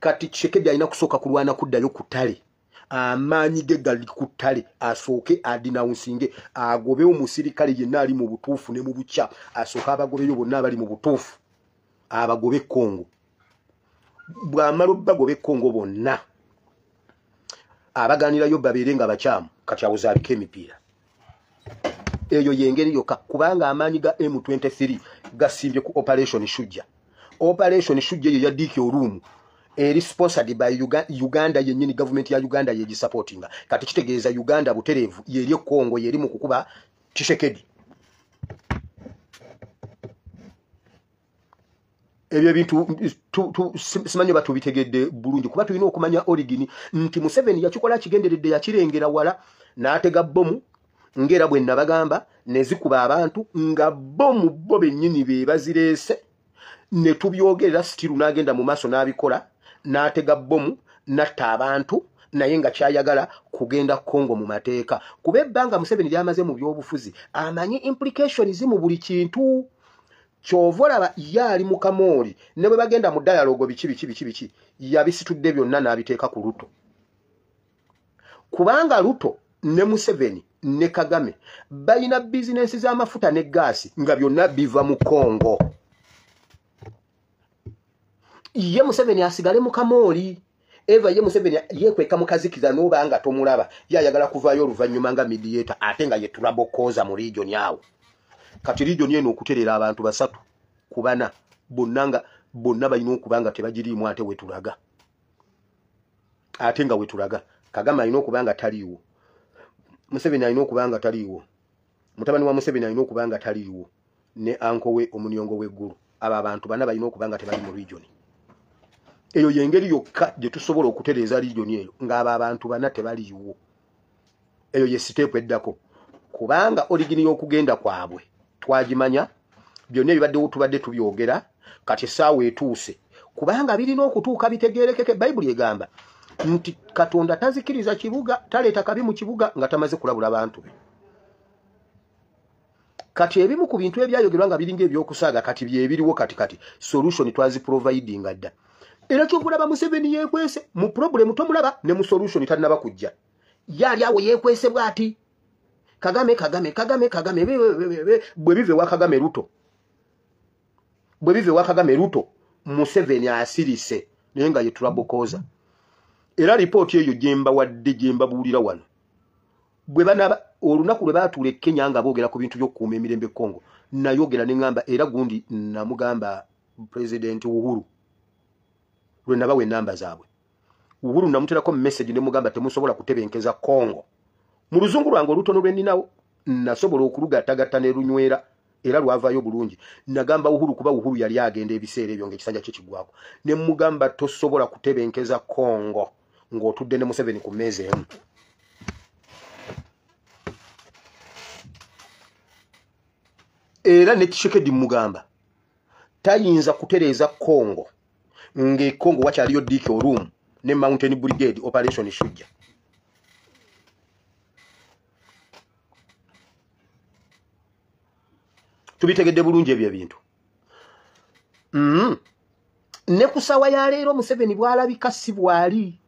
kati Tshisekedi alina kusooka kulwana kuddayo ku ttale amaanyi ge gali ku ttale asooke adinawunsinge agobe omusirikale yenna ali mu butuufu ne mu bukya asooke abagobeyo bonna abali mu butuufu abagobe Congo bw'amala bagobe Congo bonna abaganirayo babeere nga bakyamu kati awuzaaliko emipiira eyo yengeri yokka kubanga amaanyi ga M23 gasimbye ku operation Shujja eyo ya DK Olumu eri sponsored by Uganda yennyini government ya Uganda yeji supportinga kati kitegeeza Uganda buterevu yeri Congo yeri mu kukuba Tshisekedi ebyo bintu simanyi batubitegedde bulungi kuba tulina okumanya origin nti Museveni yakikola kigenderedde yakirengera wala n'atega bomu ngera bwe nabagamba nezikuba abantu nga bomu bo bennyini be bazireese ne tubyogerera stiru n'agenda mu maaso n'abikola n'atega bomu natta abantu naye nga kyayagala kugenda Congo mu mateeka kuba ebbanga Museveni lyamaze mu byobufuzi amanyi implications mu buli kintu kyovolaba yali mu Kamoli ne bwe bagenda mu dialogue biki yabisitudde byonna n'abiteeka ku Ruto kubanga Ruto ne Museveni ne Kagame balina bizinesi z'amafuta ne gaasi nga byonna biva mu Congo ye Museveni asigale mu Kamoli eva ye Museveni yekweka mukazikiza n'obanga tomulaba yayagala kuvaayo oluvannyuma nga mediator ate nga ye tulabokoza mu region yawo kati region eno okuterera abantu basatu kubana bonna balina okubanga tebagiriimu ate wetulaga ate nga wetulaga Kagame alina okubanga taliiwo Museveni alina okuba nga taliiwo, mutabani wa Museveni alina okuba nga taliiwo, ne anko we Omunyongo w'eggulu. Abo abantu bana balina okuba nga tebali mu region. Eyo yengeri yokka gye tusobola okutereeza region eyo ng'abo abantu bana tebaliiwo. Eyo ye siteepu eddako, kubanga origini y'okugenda kwabwe twagimanya, byonna ebibaddewo tubadde tubyogera, kati essaawa etuuse, kubanga birina okutuuka bitegeerekeke. Bayibuli egamba nti Katonda tazikiriza kibuga, taleeta kabi mu kibuga nga tamaze kulabula abantu be. Kati ebimu ku bintu ebyayogerwa nga biringa ebyokusaaga kati byebiriwo kati solution twaziprovidinga dda. Era ky'okulaba Museveni yeekwese mu problem tomulaba ne mu solution tannaba kujja. Yali awo yeekwese bw'ati. Kagame bwe bive wa Kagame Ruto. Bwe bive wa Kagame Ruto, Museveni asirise naye nga ye tulabokoza. Era ripooti eyo jemba wadde jemba buulira wano. Bwe banaba olunaku lwe baatuula Kenya nga boogera ku bintu by'okukuuma emirembe Congo, nayogera ne ngamba era gundi namugamba President Uhuru lwe nabawa ennamba zaabwe. Uhuru namuterako message ne mugamba temusobola kutebenkeza Congo. Mu luzungu lwange olutono lwe nninawo nasobola okulugattagatta ne lunywera era lwavaayo bulungi. Nagamba Uhuru kuba Uhuru yali agenda ebiseera ebyo ng'ekisanja kye kigwako. Ne mugamba tosobola kutebenkeza Congo ng'otudde ne Museveni ku mmeeza emu. Era ne Tshisekedi mugamba tayinza kutereeza Congo nge Congo wakyaliyo Dike Orum ne Mountain Brigade Operation Shujja. Tubitegedde bulungi ebyo ebintu. Ne kusawa ya leero Museveni bwalabika si bwali.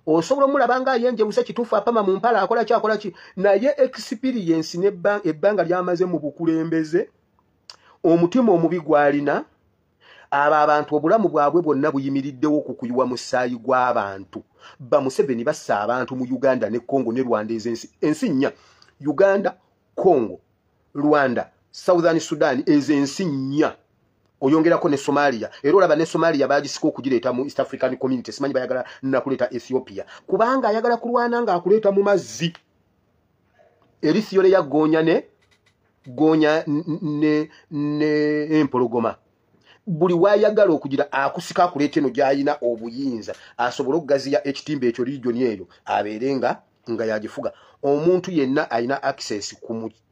Osobola omulaba nga yenjewusa kituufu apama mu mpala akola kyakola ki, naye experience ebbanga lyamaze mu bukulembeze, omutima omubi gwalina, abo abantu obulamu bwabwe bwonna buyimiriddewo okukuyiwa musaayi gw'abantu. Ba Museveni bassa abantu mu Uganda ne Congo ne Rwanda ensi nnya. Uganda, Congo, Rwanda, Southern Sudan ensi nnya. Oyongerako ne Somalia. Era olaba ne Somalia bagisika okugireeta mu East African Community. Simanyi bayagala nakuleeta Ethiopia. Kubanga ayagala kulwana nga akuleeta mu mazzi. Erithiopia ya gonya ne empologoma. Buli wayagala okugira akusika akuleeta eno gy'ayina obuyinza. Asobola okugaziya ekitimba ekyo region eyo abeerenga nga yagifuga. Omuntu yenna ayina access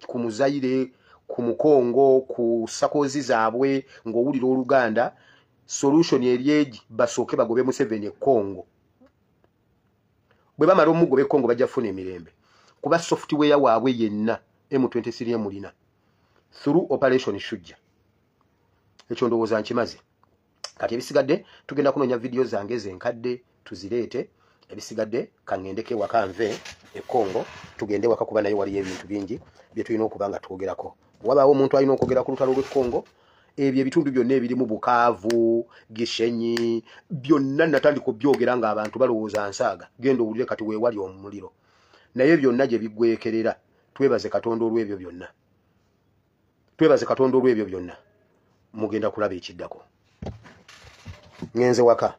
ku Muzaire, ku Mukongo, ku sakozi zaabwe ng'owulira Oluganda. Solution eryeji basooke bagobe Museveni Congo. Bwe bamala omugobe Congo bajja funa emirembe. Kuba software waabwe yenna M23 emulina through Operation Shujja. Ekyo ndowooza nkimaze. Kati ebisigadde tugenda kunoonya video zange zenkadde tuzireete. Ebisigadde kangendeke waka nve e Congo tugende waka kuba nayo waliyo ebintu bingi bye tulina okuba nga twogerako. Wabaawo omuntu alina okwogera ku lutalo lw'e Congo, ebyo ebitundu byonna ebirimu Bukavu, Gishenyi, byonna natandika obyogera ng'abantu balowooza nsaaga. Genda owulire kati weewali omuliro. Naye byonna gye biggwekerera. Twebaze Katonda olw'ebyo byonna. Twebaze Katonda olw'ebyo byonna. Mugenda kulaba ekiddako. Ngenze waka.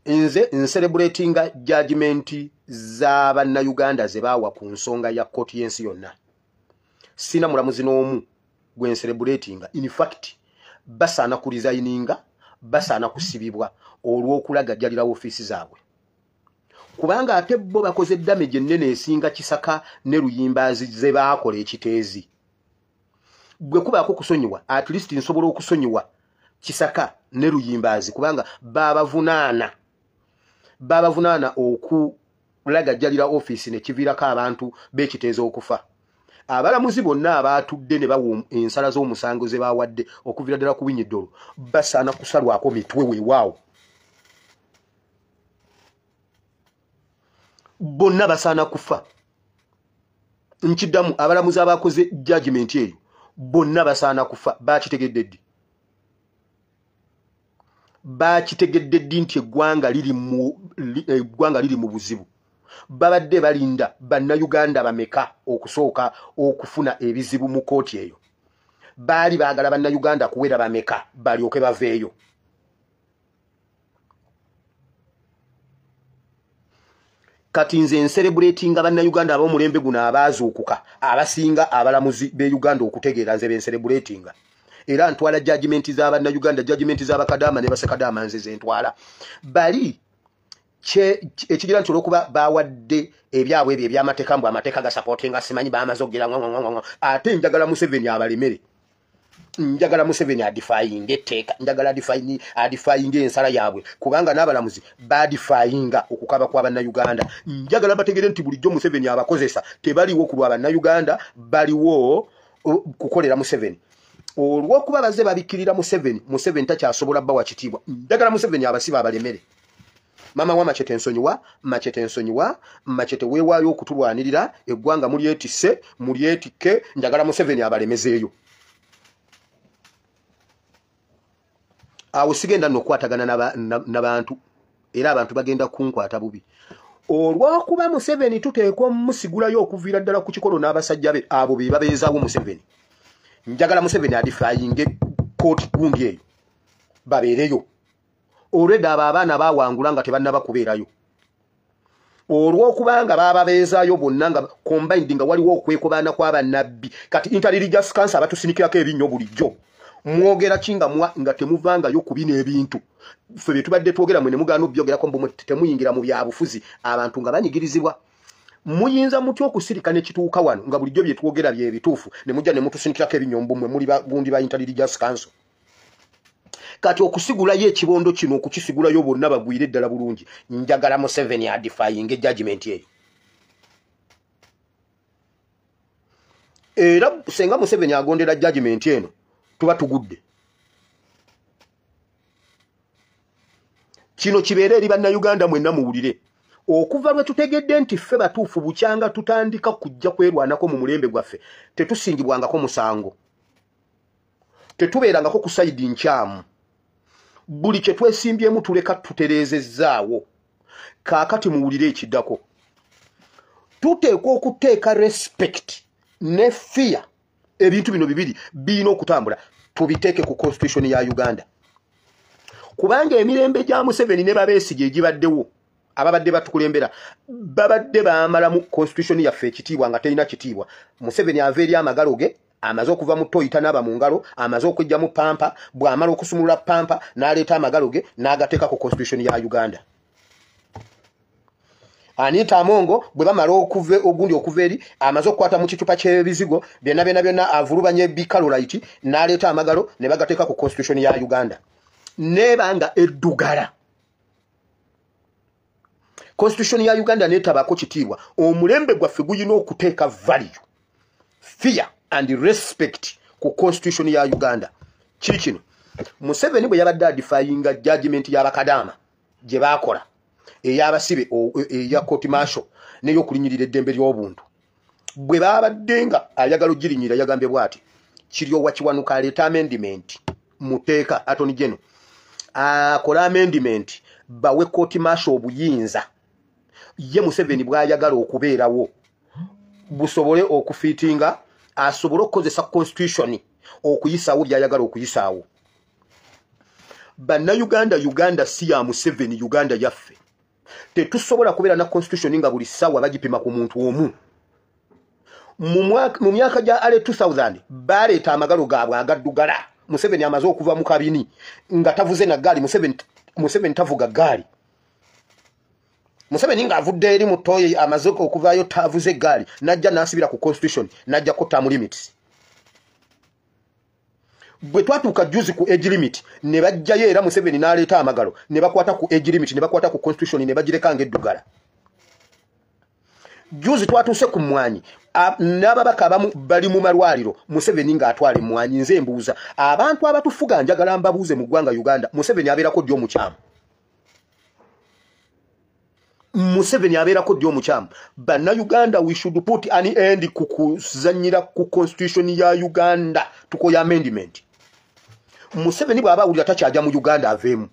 Nze celebratinga judgment za bannayuganda ze baawa ku nsonga ya kkooti y'ensi yonna. Sina mulamuzi n'omu gwe celebratinga. In fact, basaana ku resigninga, basaana kusibibwa olw'okulagajjalira ofiisi zaabwe. Kubanga ate bo bakoze damage ennene esinga Kisaka ne Luyimbazi ze baakola ekiteezi. Gwe kubaako kusonyiwa, at least nsobola okusonyiwa Kisaka ne Luyimbazi kubanga babavunaana okulagajjalira ofiisi ne kiviirako abantu b'ekiteezo okufa. Abalamuzi bonna abaatudde ne bawa ensala z'omusango ze baawadde okuviira ddala ku Winyiddolo basaana kusalwako mitwe weewaawo. Bonna basaana kufa. Nkiddamu abalamuzi abakoze judgment eyo bonna basaana kufa. Baakitegedde ddi? Baakitegedde ddi nti eggwanga liri mu buzibu? Babadde balinda bannayuganda bameka okusooka okufuna ebizibu mu kkooti eyo? Baali baagala bannayuganda kuwera bameka balyoke baveeyo? kati nze celebrating abannayuganda ab'omulembe guno abaazuukuka abasinga abalamuzi b'e Uganda okutegeera nze celebrating era ntwala judgment z'abannayuganda judgment z'abakadaama ne basekadaama nze ze ntwala bali ekigira nti olwokuba bawadde ebyabwe ebyo ebyamateeka mbu amateeka gasupportinga simanyi baamaze okugira ate njagala Museveni abalemere njagala Museveni adifying etteeka njagala adifying ensala yaabwe kubanga n'abalamuzi badifyinga okukaba kw'abannayuganda njagala bategere nti bulijjo Museveni abakozesa tebaliwo ku lw'abannayuganda baliwo kukolera Museveni olw'okuba baze babikirira Museveni takyasobola bbawa kitiibwa njagala Museveni abasiba abalemere mama wa Machete nsonyiwa Machete weewaayo okutulwanirira eggwanga mulyetisse mulyetike njagala Museveni abalemezeeyo awo sigenda n'okwatagana n'abantu era abantu bagenda kunkwata bubi olw'okuba Museveni tuteekwa musigulayo okuviira ddala ku kikolo n'abasajja be abo be babeezaawo Museveni njagala Museveni adifyinge kooti gundi eyo babeereyo olwedde abo abaana baawangula nga tebannaba kubeerayo olw'okubanga bababeezaayo bonna nga combined nga waliwo okwekobaana kw'abannabbi kati interreligious council abatusinikirako ebinnyo bulijjo mwogera kinga nga temuvangayo ku bino ebintu ffe bye tubadde twogera mwe ne mugaana obyogerako mbu temuyingira mu byabufuzi abantu nga banyigirizibwa muyinza mutya okusirika ne kituuka wano nga bulijjo bye twogera bye bituufu ne mujja ne mutusinikirako ebinyombo mwe muli bagundi ba interreligious council kati okusigulayo ekibondo kino okukisigulayo bonna bagwire ddala bulungi njagala Museveni adifying judgment eyo era senga Museveni agondera judgment eno tuba tugudde kino kibeere eri bannayuganda mwenna muwulire okuva lwe tutegedde nti ffe batuufu bukyanga tutandika kujja kwerwanako mu mulembe gwaffe tetusingibwangako musango tetubeerangako ku sayidi nkyamu buli kye twesimbyemu tuleka tutereezezzaawo kaakati muwulire ekiddako tuteekwa okuteeka respect ne fear ebintu bino bibiri birina okutambula tubiteeke ku constitution ya Uganda kubanga emirembe gya Museveni ne babeesige egibaddewo ababadde batukulembera babadde baamala mu constitution yaffe ekitiibwa nga terina kitiibwa Museveni ava eri amagalo ge amaze okuva mu toyita n'aba mu ngalo amaze okujja mu pampa bw'amala okusumulula pampa n'aleeta amagalo ge n'agateeka ku constitution ya Uganda Anita Amongo bwe bamala ogundi okuva eri amaze okukwata mu kicupa ky'ebizigo byonna avulubanye bikalolite n'aleeta amagalo ne bagateeka ku constitution ya Uganda nebanga eddugala constitution ya Uganda neetabako kitiibwa omulembe gwaffe guyina okuteeka value fear and respect ku constitution ya Uganda kiri kino Museveni bwe yabadde adifyinga judgment y'abakadaama gye baakola ey'abasibe eya court martial n'ey'okulinyirira eddembe ly'obuntu bwe baabadde nga ayagala ogirinyira yagambye bw'ati kiryowa kiwanuka aleeta amendment muteeka Attorney General akola amendment bawe court martial obuyinza ye Museveni bw'ayagala okubeerawo busobole okufiitinga asobole okukozesa constitution okuyisaawo by'ayagala okuyisaawo Uganda si ya Museveni Uganda yaffe tetusobola kubeera na constitution nga buli ssaawa bagipima ku muntu omu mu myaka gya ale 2000 baleeta amagalo gaabwe agaddugala Museveni amaze okuva mu kabini nga tavuze na gaali Museveni tavuga gaali Museveni nga avudde eri mutoye amaze okuvaayo tavuze gaali najja n'asibira ku constitution najja ko term limits bwe twatuuka juzi ku age limit ne bajjayo era Museveni n'aleeta amagalo ne bakwata ku age limit ne bakwata ku constitution ne bagireka ng'eddugala juzi twatuuse ku mwanyi n'ababaka abamu bali mu malwaliro Museveni ng'atwala emmwanyi nze mbuuza abantu abatufuga njagala mbabuuze mu ggwanga Uganda Museveni abeerako ddi omukyamu Museveni abeerako ddi omukyamu Uganda we should put an end ku kuzannyira ku constitution ya Uganda tukoya amendment Museveni bw'aba awulira takyajja mu Uganda aveemu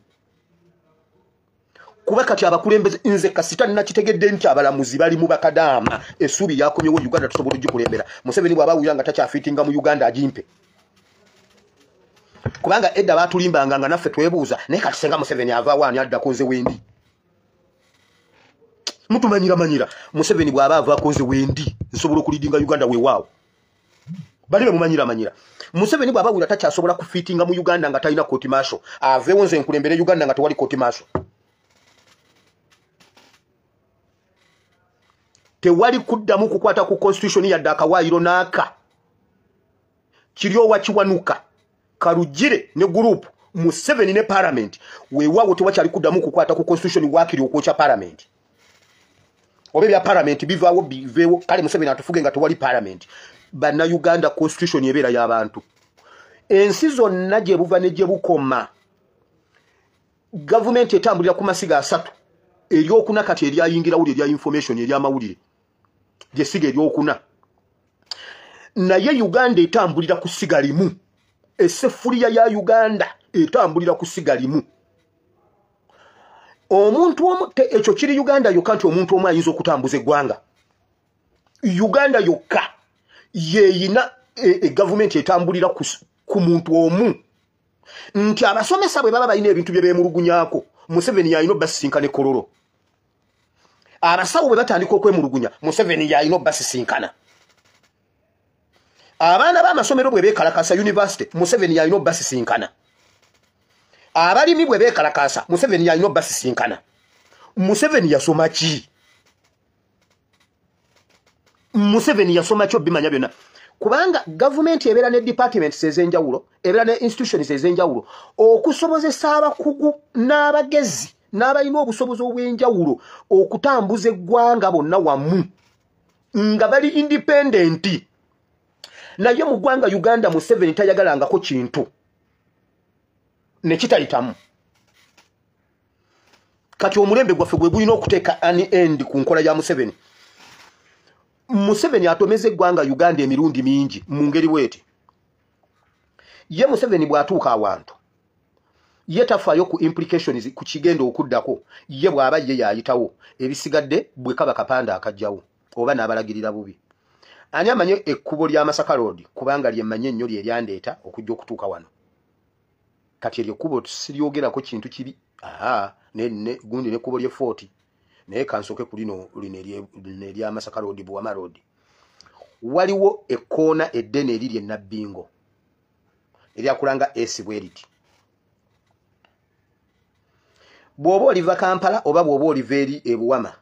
kuba kati abakulembeze nze kasita nakitegedde nti abalamuzi bali mu bakadaama essuubi yakomyewo Uganda tusobola ogikulembera Museveni bw'aba awulira nga takyafiitinga mu Uganda agimpe kubanga edda baatulimbanga nga naffe twebuuza naye kati senga Museveni avaawo ani addako nze wendi manyira Museveni bwaba ava akoze wendi nsobola okulidinga Uganda weewaawo balibe mumanyira Museveni bwaba wira takyasobola kufitinga mu Uganda nga talina court martial avewo nze nkulembere Uganda nga tewali court martial tewali kuddamu kukwata ku constitution ya Dakawairo naka kiryo wakiwanuka Karugire ne group Museveni ne parliament weewaawo tewakyali kuddamu kukwata ku constitution wakiri okwocha parliament obe bya parliament biveewo kale Museveni atufuge nga tewali parliament bana Uganda constitution ebeera y'abantu ensi zonna gye buva ne gye bukoma government etambulira ku masiga asatu eryokuna kati eryayingira wuli erya information eryamawulire gyesiga eryokuna naye Uganda etambulira ku siga limu esefuriya ya Uganda etambulira ku siga limu omuntu omu ekyo kiri Uganda yokka nti omuntu omu ayinza okutambuza eggwanga Uganda yokka yeyina government etambulira ku muntu omu nti abasomesa bwe baba balina ebintu bye beemulugunyako Museveni yalina basisinkana Kololo abasawo bwe batandika okwemulugunya Museveni yalina basisinkana abaana b'amasomero bwe beekalakasa university Museveni yalina basisinkana abalimi bwe beekalakasa Museveni yalina basisinkana Museveni yasoma ki Museveni yasoma kyo bimanya byonna kubanga government ebeera ne departments ez'enjawulo ebeera ne institutions ez'enjawulo okusobozesa abakugu n'abagezi n'abalina obusobozi obw'enjawulo okutambuza eggwanga bonna wamu nga bali independent naye mu ggwanga Uganda Museveni tayagalangako kintu ne kitayitamu kati omulembe gwaffe gwe gulina okuteeka an end ku nkola ya Museveni Museveni atomeze eggwanga Uganda emirundi mingi mu ngeri bweti ye Museveni bw'atuuka awantu ye tafaayo ku implications ku kigendo okuddako ye bw'aba ye yayitawo ebisigadde bwe kaba kapanda akajjawo oba n'abalagirira bubi ani amanye ekkubo lya Masaka Road kubanga lyemmanye ennyo lyeryandeeta okujja okutuuka wano kati eryo ekkubo siryogerako kintu kibi gundi n'ekkubo lye 40 naye kansoke ku lino erya Masaka Road Buwama Road waliwo ekkoona eddene eriri e Nabbingo eryakulanga esibweriti bw'oba oliva Kampala oba bw'oba oliva eri e Buwama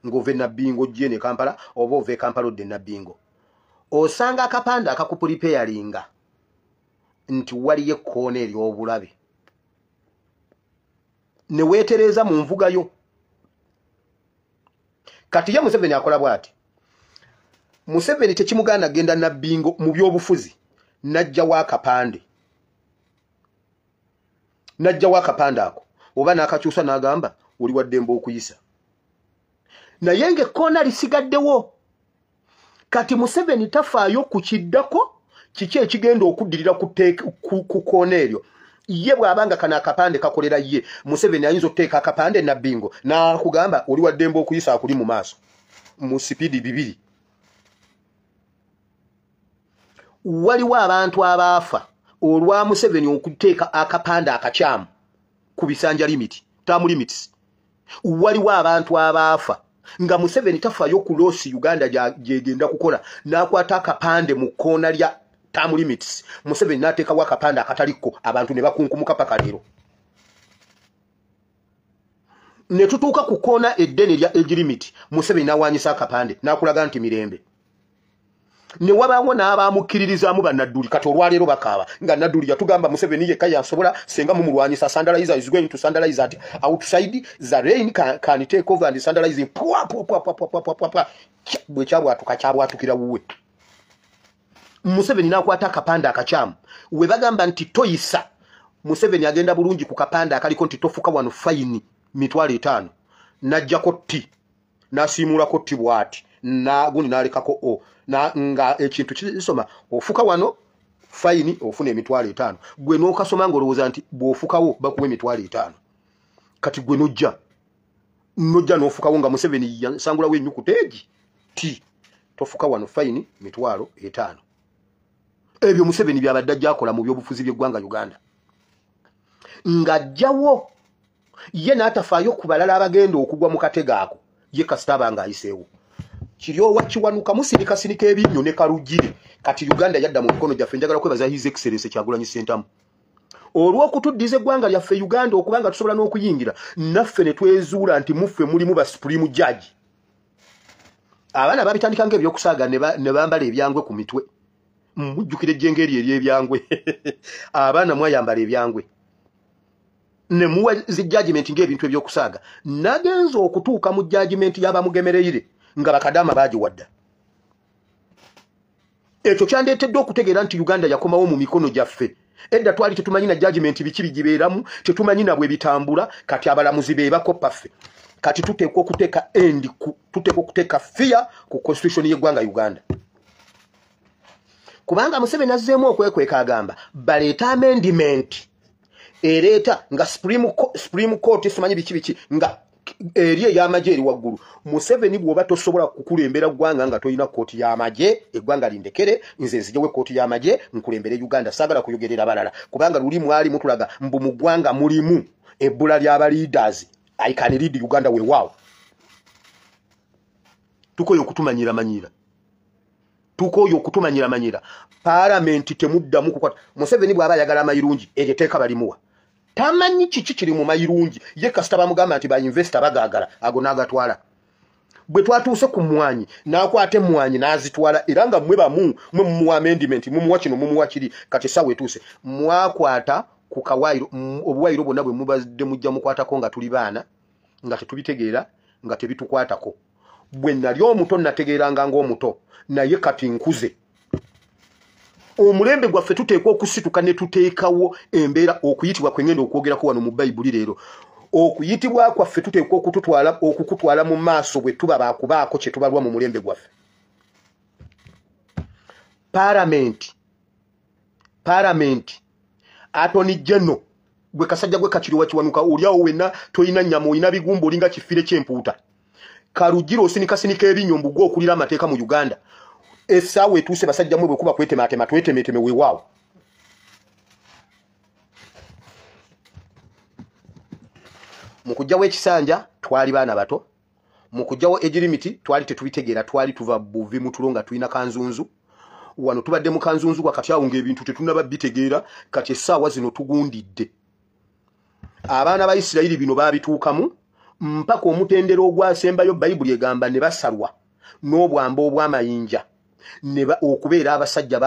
ng'ova e Nabbingo gye ne Kampala oba ova e Kampala odde e Nabbingo osanga akapande akakupulipeyalinga nti waliyo ekkoona ery'obulabe ne weetereeza mu nvugayo kati ye Museveni akola bw'ati Museveni tekimuganda genda Nabbingo mu by'obufuzi najjawo akapande ako oba n'akakyusa n'agamba oli wa ddembe okuyisa naye ng'ekkoona lisigaddewo kati Museveni tafaayo ku kiddako kiki ekigenda okuddirira ku kkoona eryo ye bw'abanga kana akapande kakolera ye Museveni ayinza okuteeka akapande Nabbingo n'akugamba oli wa ddembe okuyisa akuli mu maaso mu sipiidi 2 waliwo abantu abaafa olwa Museveni okuteeka akapande akakyamu ku bisanja limiti term limits waliwo abantu abaafa nga Museveni tafaayo ku loosi Uganda gyegenda kukola n'akwata akapande mu kkoona lya term limits Museveni n'ateekawo akapande akataliko abantu ne bakunkumuka paka leero ne tutuuka ku kkoona eddene lya age limit Museveni n'awaanyisa akapande n'akulaga nti mirembe ne wabaawo n'abaamukkiririzaamu bannadduli kati olwaleero bakaaba nga nadduli yatugamba Museveni yekka yasobola senga mumulwanyisa Sandalizer is going to sandalize at outside the rain can take over and sandalizing bwe kyabwatuka kyabwatukira wuwe Museveni n'akwata akapande akakyamu we bagamba nti toyisa Museveni agenda bulungi ku kapande akaliko nti tofuka wano fayini $5,000 n'ajjako tti n'asiimulako tti bw'ati gundi n'alekako o nga ekintu kisoma ofuka wano fayini ofuna $5,000 gwe n'okasoma ng'olowooza nti bw'ofukawo bakuwa $5,000 kati gwe nojja n'ofukawo nga Museveni yasangulawo ennyukuta egi ti tofuka wano fayini $5,000 ebyo Museveni byabadde ajja akola mu by'obufuzi by'eggwanga Uganda ng'ajjawo ye n'atafaayo ku balala abagenda okugwa mu katego ako ye kasitaba nga ayiseewo kiryo wakiwanuka musirika sinika ebinyo ne kalugire kati Uganda yadda mu mikono gyaffe njagala kwebaza His Excellency Kyagulanyi Ssentamu olw'okutuddiza eggwanga lyaffe Uganda okubanga tusobola n'okuyingira naffe ne twezuula nti muffe mulimu ba supreme judge abaana babitandika ng'ebyokusaaga ne bambala ebyangwe ku mitwe mujjukira ejjenga ery'ebyangwe abaana mwayambala ebyangwe ne muwa zi judgment ng'ebintu ebyokusaaga nagenza okutuuka mu judgment y'abamugemereire nga bakadama bagiwadda ekyo kyandeetedde okutegeera nti Uganda yakomawo mu mikono gyaffe edda twali tetumanyi na judgment biki bigibeeramu tetumanyi nabwe bitambula kati abalamuzi be bakopa ffe kati tuteekwa okuteeka tuteekwa okuteeka fear ku constitution y'eggwanga Uganda kubanga Museveni azzeemu okwekweka agamba baleeta amendment ereeta nga Supreme Court simanyi biki nga eri ey'amagye eri waggulu Museveni bw'oba tosobola kukulembera ggwanga nga tolina kooti y'amagye eggwanga lindekere nze nzijewo kooti y'amagye nkulembere Uganda saagala kuyogerera balala kubanga luli mwali mutulaga mbu mu ggwanga mulimu ebbula ly'aba leaders I can lead Uganda weewaawo tukoyo okutumanyira manyira parliament temuddamu kukwata Museveni bw'aba ayagala amayirungi eryo teeka balimuwa tamanyi kiki kiri mu mayirungi ye kasita bamugamba nti ba investor bagaagala ago n'agatwala bwe twatuuse ku mwanyi n'akwate mwanyi n'azitwala era nga mwe bamu mwe mumuwa amendment mumuwa kino mumuwa kiri kati sawa etuuse mwakwata ku kawairo obuwairo bwonna bwe mubadde mujja mukwatako nga tuli baana nga tetubitegeera nga tebitukwatako bwe nali omuto nategeeranga ng'omuto naye kati nkuze omulembe gwaffe tuteekwa okusituka ne tuteekawo embeera okuyitibwa kwengenda okwogerako wano mu Bayibuli leero okuyitibwa kwaffe tuteekwa okukutwala mu maaso bwe tuba baakubaako kye tubalwa mu mulembe gwaffe Parliament Attorney General gwe kasajja gwe kakiri wakiwanuka oliawo wenna toyina nnyama olina bigumba olinga kifire ky'empuuta Kalugiro sinika ebinyombo gwo okulira amateeka mu Uganda essaawa etuuse basajja mwe bwe kuba kwetematema twetemeteme weewaawo mu kujjawo ekisanja twali baana bato mu kujjawo egirimiti twali tetubitegeera twali tuva buvi mu tulo nga tulina kanzunzu wano tubadde mu kanzunzu wakati awo ng'ebintu tetunaba bitegeera kati essaawa zino tugundidde abaana ba Isirayiri bino baabituukamu mpaka omutendero ogwasembayo Bayibuli egamba ne basalwa n'obwamba obw'amayinja okubeera abasajja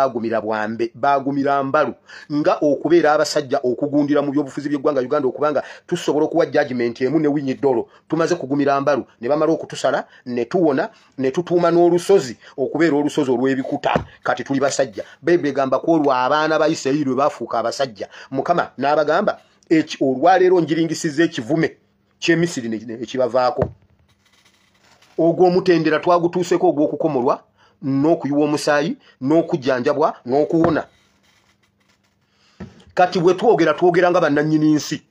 bagumira mbalu nga okubeera abasajja okugundira mu byobufuzi by'eggwanga Uganda okubanga tusobola okuwa judgment emu ne winyi ddolo tumaze kugumira mbalu ne bamala okutusala ne tuwona ne tutuuma n'olusozi okubeera olusozi olw'ebikuta kati tuli basajja Bayibuli egamba ku olwo abaana ba Isirayiri bwe baafuuka abasajja Mukama n'abagamba olwaleero njiringisiza ekivume ky'Emisiri ekibavaako ogwo omutendera twagutuuseko ogw'okukomolwa n'okuyiwa omusaayi n'okujjanjabwa n'okuwona kati bwe twogera nga bannannyini nsi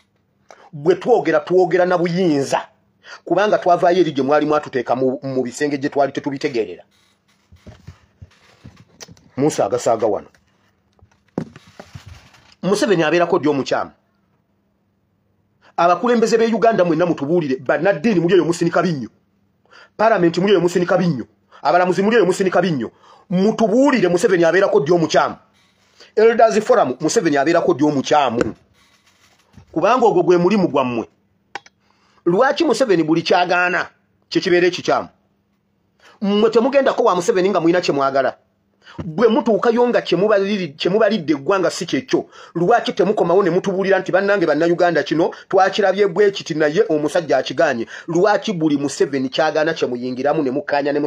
bwe twogera na buyinza kubanga twavaayo eri gye mwali mwatuteeka mu bisenge gye twali tetubitegeerera musaagasaga wano Museveni abeerako ddi omukyamu abakulembeze b'e Uganda mwenna mutubuulire bannaddiini muli eyo musinika binnyo Parliament muli eyo musinika binnyo abalamuzi muli eyo musinika binnyo mutubuulire Museveni abeerako ddi omukyamu Elders Forum Museveni abeerako ddi omukyamu kubanga ogwo gwe mulimu gwammwe lwaki Museveni buli kyagaana kye kibeera ekikyamu mmwe temugendako wa Museveni nga mulina kye mwagala bwe mutuukayo nga kye mubalidde eggwanga si kyekyo lwaki temukomawo ne mutubuulira nti bannange bannayuganda kino twakirabye bwe kiti naye omusajja akiganye lwaki buli Museveni kyagaana kye muyingiramu ne mukkaanya ne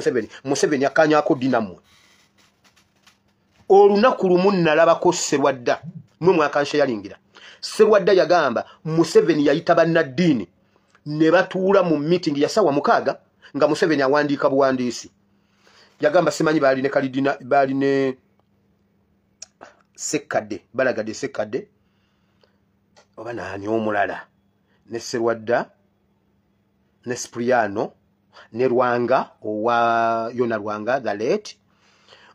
Museveni akkaanyaako ddi nammwe olunaku lumu nalabako Sserwadda mwe mwakansheyalingira Sserwadda yagamba Museveni yayita bannaddiini ne batuula mu meeting ya ssaawa 6 nga Museveni awandiika buwandiisi yagamba simanyi baline kalidina baline Sekadde balagadde Sekadde oba nani omulala ne Sserwadda ne Spriano ne Rwanga owa Yona Rwanga the late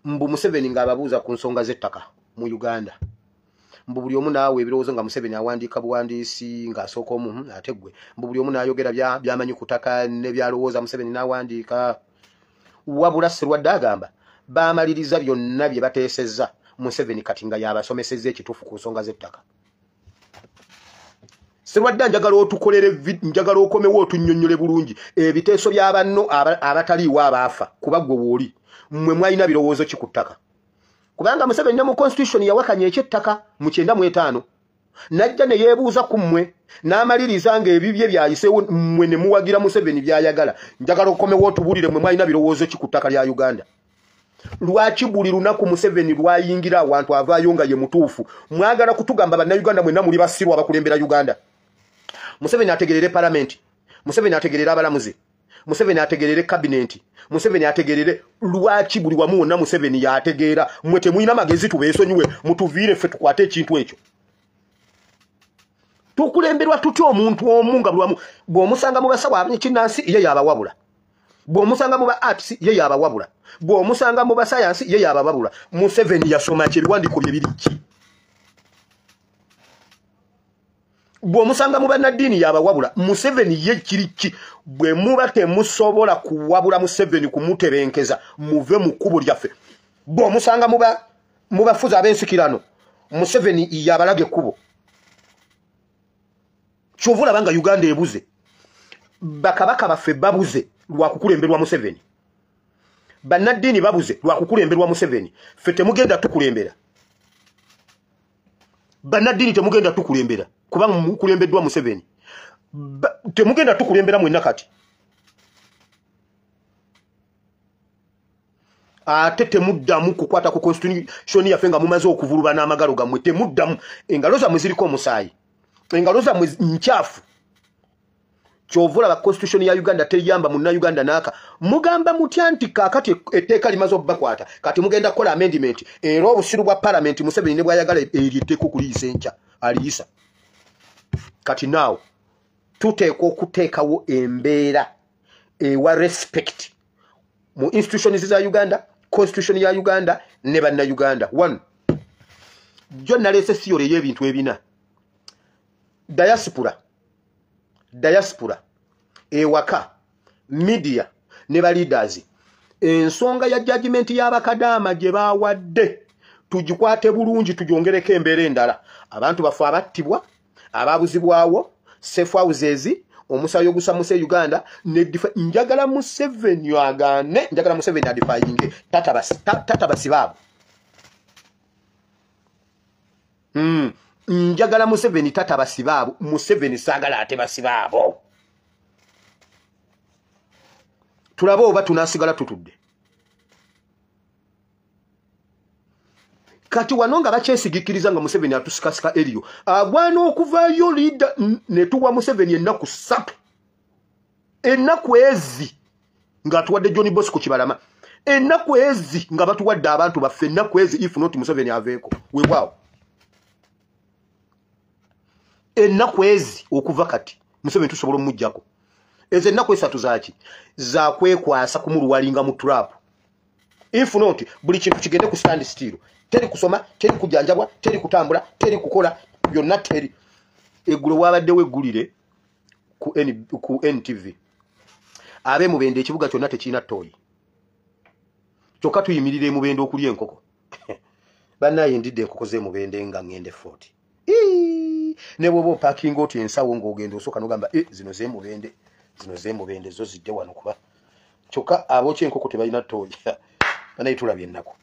mbu Museveni ng'ababuuza ku nsonga z'ettaka mu Uganda mbu buli omu naawe ebirowoozo nga Museveni awandiika buwandiisi ng'asooka omu ate gwe mbu buli omu naayogera by'amanyi kutaka ne byalowooza Museveni n'awandiika. Wabula Sserwadda agamba baamaliriza byonna bye bateesezza Museveni kati nga yabasomesezza ekituufu ku nsonga z'ettaka. Sserwadda njagala okomewo otunnyonnyole bulungi ebiteeso bya banno abataliiwo abaafa kuba gwe wooli mmwe mwalina birowoozo ki ku ttaka. Kubanga Museveni ne mu constitution yawakanya ekyettaka mu 95 najja ne yeebuuza ku mmwe n'amaliriza ng'ebibye byayiseewo mmwe ne muwagira Museveni byayagala. Njagala okomewo otubulire mmwe mwalina birowoozo ki ku ttaka lya Uganda. Lwaki buli lunaku Museveni lwayingira awantu avaayo nga ye mutuufu mwagala kutugamba bannayuganda mwenna muli basirwa abakulembera Uganda. Museveni ategerere parliament, Museveni ategerere abalamuzi, Museveni ategerere cabinet, Museveni ategerere lwaki buli wamu wonna Museveni yategeera mmwe temulina magezi tubeesonyiwe mutuviire ffe tukwate ekintu ekyo. Tukulemberwa tutya omuntu omu nga buli wamu bw'omusanga mu basawo ab'ekinnansi ye yabawabula, bw'omusanga mu ba arts ye yabawabula, bw'omusanga mu ba science ye yabawabula. Museveni yasoma ki ebiwandiiko bye biri ki? Bw'omusanga mu bannaddiini yabawabula. Museveni ye kiri ki? Bwe muba temusobola kuwabula Museveni kumutebenkeza muve mu kkubo lyaffe. Bw'omusanga mu bafuzi ab'ensikirano Museveni yabalaga ekkubo. Kyova olaba nga Uganda ebuze. Bakabaka baffe babuze lwa kukulemberwa Museveni. Bannaddiini babuze lwa kukulemberwa Museveni. Ffe temugenda tukulembera. Bannaddiini temugenda tukulembera kubanga mukulembeddwa Museveni. Temugenda tukulembera mwenna kati. Ate temuddamu kukwata ku constitution yaffe nga mumaze okuvuluba n'amagalo gammwe. Temuddamu. Engalo zammwe ziriko omusaayi. Engalo zammwe nkyafu. Kyovula ba constitution ya Uganda teriyamba munna Uganda naka. Mugamba mutya nti kakati etteeka limaze okubakwata. Kati mugenda kukola amendment. Era obusiru bwa parliament Museveni ne bwayagala eriteeko kuliyisa enkya aliyisa. Kati naawe tuteekwa okuteekawo embeera ewa respect mu institutions za Uganda, constitution ya Uganda ne banna Uganda. 1. Jo nalese theory y'ebintu ebina. Diaspora, ewaka, media, ne ba leaders. Ensonga ya judgment y'abakadaama gye baawadde tugikwate bulungi tujongereko embeera endala. Abantu bafu abattibwa, ababuzibwawo, safe houses, omusayo gusamuse Uganda, njagala Museveni agane, njagala Museveni adifyinge tata basibaabo. Njagala Museveni tata basibaabo, Museveni sagala ate basibaabo. Tulaba oba tunasigala tutudde. Kati wano nga bakyesigikiriza nga Museveni atusikasika eriyo. Agwana okuvaayo leader ne tuwa Museveni ennaku 3. Ennaku ezi nga tuwadde John Bosco Kibalama. Ennaku ezi nga batuwadde abantu baffe. Ennaku ezi if not Museveni aveeko. Weewaawo. Ennaku ezi okuva kati Museveni tusobola omujjako. Ezo ennaku 3 zaaki za kwekwasa kumuluwalinga mu trap. If not buli kintu kigende ku stand still. Teri kusoma, teri kujanjabwa, teri kutambula, teri kukola, byonna teri. Eggulo wabadde weggulire ku NTV. Abe Mubende ekibuga kyonna tekirina ttooyi. Kyokka tuyimirire Mubende okulya enkoko. Bannaye ndidde enkoko ze Mubende nga ngende 40. Ne bwoba parking oti ensawo ng'ogenda osooka n'ogamba zino ze Mubende zo zidde wano kuba. Kyokka abookya enkoko tebalina ttooyi. Bannaye tulabye ennaku.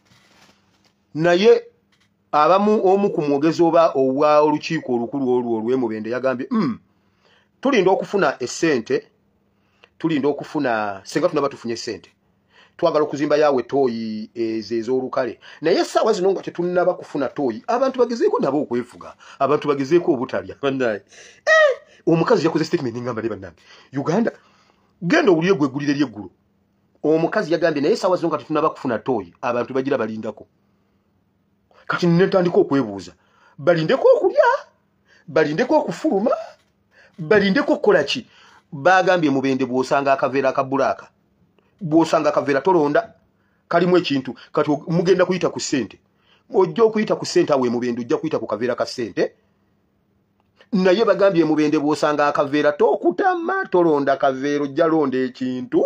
Naye abamu omu ku mwogezi oba owa olukiiko olukulu olwe Mubende yagambye tulinda okufuna essente, tulinda okufuna senga tunaba tufunye essente. Twagala okuzimba yawe tooyi ez'olukale. Naye essaawa zino nga tetunnaba kufuna tooyi, abantu bagezeeko nabo okwefuga, abantu bagezeeko obutalya. Bannaye omukazi yakoze statement ngamba ne bannange Uganda genda owulire gwe eggulire ly'eggulu. Omukazi yagambye naye essaawa zino nga tetunnaba kufuna tooyi, abantu bagira balindako. Kati netandika okwebuuza. Balindeko okulya, balindeko okufuluma, balindeko okukola ki? Bagambye Mubende bw'osanga akaveera akabulaaka, bw'osanga akaveera tolonda kalimu ekintu, kati mugenda kuyita ku ssente. ojja okuyita ku ssente awo Mubende ojja kuyita ku kaveera ka ssente naye bagambye Mubende bw'osanga akaveera tokutama tolonda kaveera ojja londa ekintu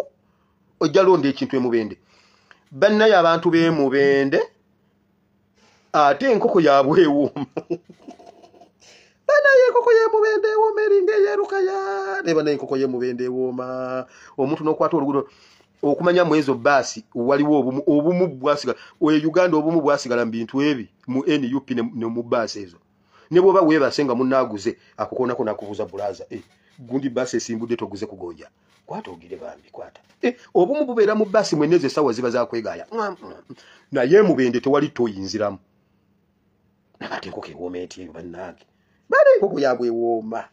Mubende bannaye abantu b'e Mubende ate enkoko yaabwe ewooma banaye enkoko y'e Mubende ewooma eringa eyerukaya ne banaye enkoko y'e Mubende ewooma omuntu n'okwata oluguudo okumanya mu ezo baasi waliwo obumu bwasigala Uganda obumu bwasigala mu bintu ebi mu NUP ne mu baasi ezo ne bwoba weebasenga munnaaguze akukoonako nakubuuza bulaza gundi baasi esimbudde toguze kugonja kwata ogire bambi kwata obumu bubeera mu baasi mweneze essaawa ziba zakwegaaya naye Mubende tewali toyinziramu nabate enkoko ewooma eti bannange bale enkoko yaabwe ewooma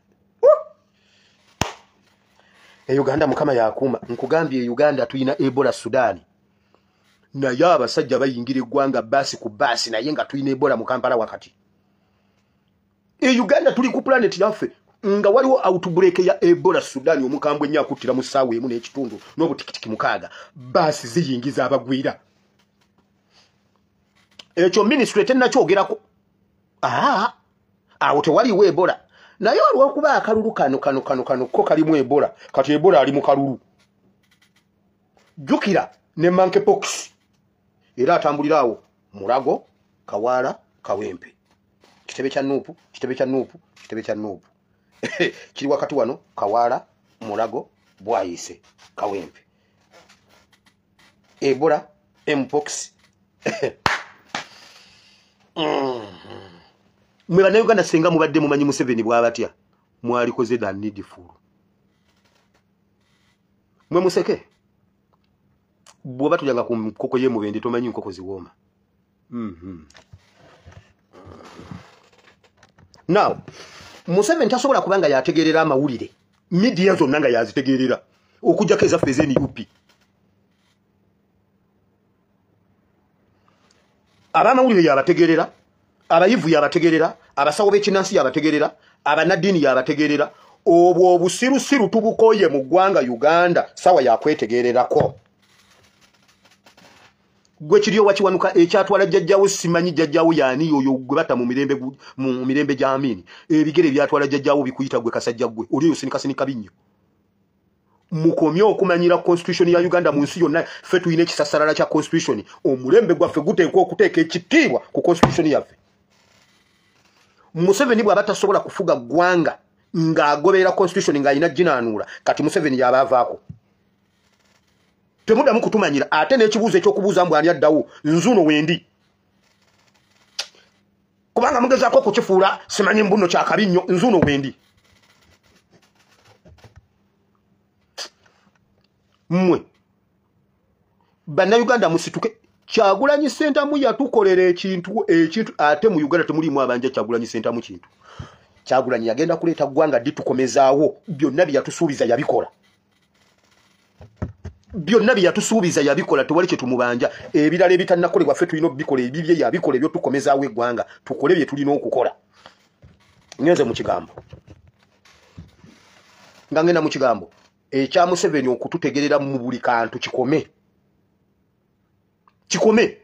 Uganda mukama yakuuma nkugambye Uganda tuyina Ebola Sudani naye abasajja bayingira eggwanga baasi ku baasi naye nga tuyina Ebola mu Kampala wakati Uganda tuli ku planet yaffe nga waliwo outbreak ya Ebola Sudani omukambwe nnyo akuttira mu ssaawa emu n'ekitundu n'obutikitiki 6 baasi ziyingiza abagwira ekyo ministry tennakyogerako awo tewaliwo Ebola naye olw'okuba akalulu kano ko kalimu Ebola kati Ebola ali mu kalulu jjukira ne monkeypox era atambulira awo Mulago Kawaala Kawempe kitebe kya Nuupu kiri wakati wano Kawaala Mulago Bwayise Kawempe Ebola Mpox mwe bannayuganda senga mubadde mumanyi Museveni bw'abatya mwalikoze da needful mwe museke bw'oba tulyanga ku nkoko y'e Mubende tomanyi nkoko ziwooma now Museveni tasobola kubanga yategeerera amawulire media zonna nga yazitegeerera okujjako ezaffe ez'NUP abamawulire yabategeerera abayivu yabategeerera abasawo b'ekinnansi yabategeerera abanaddiini yabategeerera obwo obusirusiru tubukoye mu ggwanga Uganda sawa yakwetegeererako gwe kiriyo wakiwanuka ekyatwala jjajjawo simanyi jjajjawo yaani oyo gwe bata mu mirembe gya Amini ebigere byatwala jjajjawo bikuyita gwe kasajja gwe oliyo sinika binnyo mukomye okumanyira constitution ya Uganda mu nsi yonna ffe tuyina ekisassalala kya constitution omulembe gwaffe guteekwa okuteeka ekitiibwa ku constitution yaffe Museveni bw'aba tasobola kufuga ggwanga ng'agoberera constitution ng'alina ginaanuula kati Museveni y'abaavaako temuddamu kutumanyira ate n'ekibuuzo ekyokubuuza mbw ani addawo nzuno wendi kubanga mugezaako okukifuula simanyi mbuno kyakabi nnyo nzuno wendi mmwe bannayuganda musituke Kyagulanyi Ssentamu yatukolera ekintu ate mu Uganda temulimu abanja Kyagulanyi Ssentamu kintu Kyagulanyi yagenda kuleeta ggwanga ditukomezaawo byonna byatusuubiza yabikola tewali kye tumubanja ebirala ebitannakolebwa ffe tulina obikola ebibye yabikola ebyotukomezaawo eggwanga tukole bye tulina okukola ngenze mu kigambo nga ngenda mu kigambo ekya Museveni okututegerera mu buli kantu kikome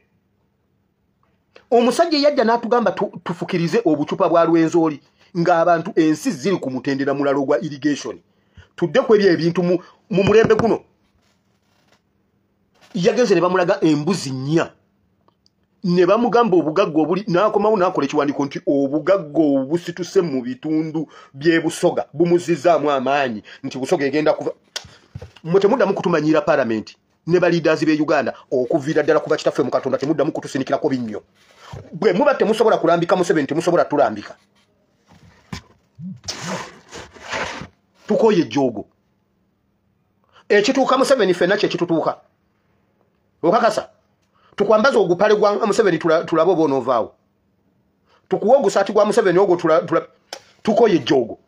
omusajja yajja n'atugamba tufukirize obucupa bwa Lwenzori ng'abantu ensi ziri ku mutendera mulalo gwa irrigation tudde ku ebintu mu mulembe guno yagenze ne bamulaga embuzi nnya ne bamugamba obugagga obuli n'akomawo n'akola ekiwandiiko nti obugagga obusituse mu bitundu by'ebusoga bumuzizaamu amaanyi nti busoga egenda kuva mwe temuddamu kutumanyira parliament ne ba leaders be Uganda okuviira ddala kuba kitaffe mu Katonda temuddamu kutusinikirako binnyo bwe muba temusobola kulambika Museveni temusobola tulambika tukoye jogo ekituuka Museveni ffenna kye kitutuuka okakasa tukwambaza ogupale gwa Museveni tulabo bonoovaawo tukuwa ogusaati gwa Museveni ogwo tukoye jogo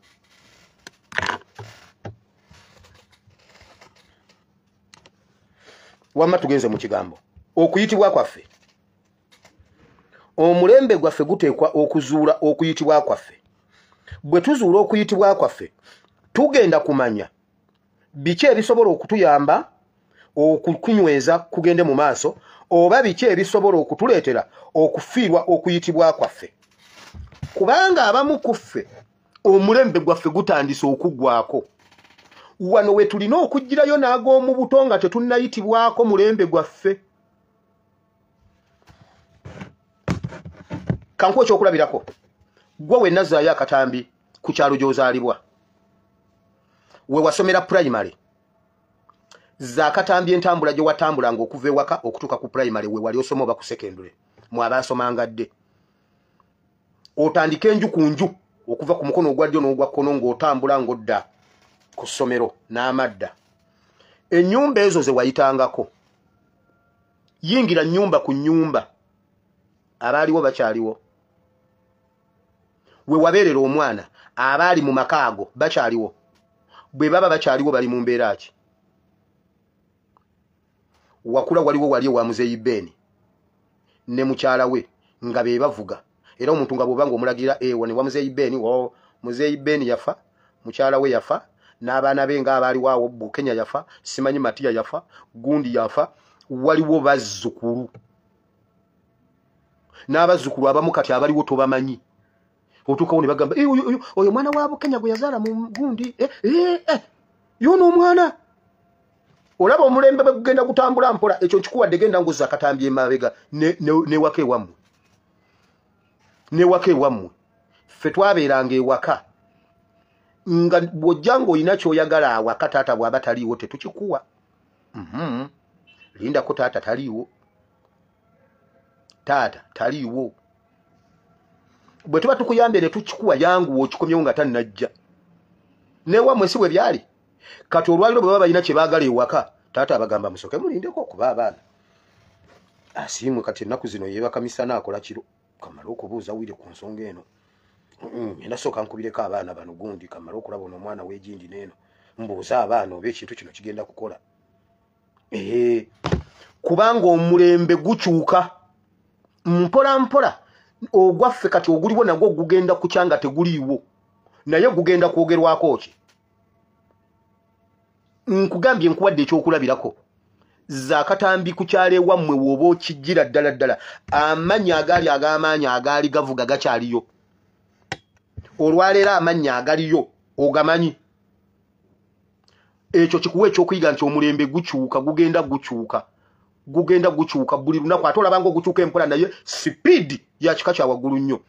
wamma tugenze mu kigambo okuyitibwa kwaffe omulembe gwaffe guteekwa okuzuula okuyitibwa kwaffe bwe tuzuula okuyitibwa kwaffe tugenda kumanya biki ebisobola okutuyamba okukunyweza kugende mu maaso oba biki ebisobola okutuleetera okufiirwa okuyitibwa kwaffe kubanga abamu kuffe omulembe gwaffe gutandise okuggwako wano we tulina okugirayo n'ag'omu buto nga tetunnayitibwako mulembe gwaffe kankuwa ekyokulabirako gwe wennazaayo akatambi ku kyalo gy'ozaalibwa we wasomera primary zaakatambi entambula gye watambulanga okuva ewaka okutuuka ku primary we wali osoma oba ku secondary mu abaasomanga dde otandika enju ku nju okuva ku mukono ogwa ddyo n'ogwa kkono ng'otambula ng'odda ku ssomero n'amadda ennyumba ezo ze wayitangako yingira nnyumba ku nnyumba abaaliwo bakyaliwo we wabeerera omwana abaali mu maka ago bakyaliwo bwe baba bakyaliwo bali mu mbeera ki wakula waliwo wali wa muzeeyi Beni ne mukyala we nga be bavuga era omuntu nga bw'oba ng'omulagirira ne wa muzeeyi Beni muzeeyi Beni yafa mukyala we yafa n'abaana be ng'abaaliwo awo Bukenya yafa simanyi Matiya yafa gundi yafa waliwo bazzukulu n'abazzukulu abamu kati abaliwo tobamanyi otuukawo ne bagamba oyo mwana wa Bukenya gwe yazaala mu gundi yono omwana olaba omulembe bwe gugenda gutambula mpola ekyo kikuwadde genda ngozza akatambi emabega newaka ewammwe ffe twabeeranga ewaka nga bw'ojja ng'olina ky'oyagala awaka taata bw'aba taliiwo tetukikuwa lindako taata taliiwo bwe tuba tukuyambye ne tukikuwa yanguwa okikomyewo nga tannajja newammwe si bwe byali kati olwaliro bwe baba balina kye baagala ewaka taata abagamba musoke mulindeko okuba abaana asiimwe kati ennaku zino yeebaka misana akola kiro kamala okubuuza wire ku nsonga eno enasooka nkubireko abaana bano gundi kamala okulaba ono omwana w'egindi n'eno mbuuza abaana oba ekintu kino kigenda kukola kubanga omulembe gukyuka mpola mpola ogwaffe kati oguliwo nagwo gugenda kukyanga teguliiwo naye gugenda kwogerwako ki nkugambye nkuwadde ekyokulabirako zaakatambi ku kyalo ewammwe w'oba okijjira ddala ddala amannya agaali ag'amaanyi agaali gavuga gakyaliyo olwaleero amannya agaliyo ogamanyi ekyo kikuwa ekyokuyiga nti omulembe gukyuka gugenda gukyuka buli lunaku ate olabanga ogukyuka empola naye sipiidi ya kika kya waggulu nnyo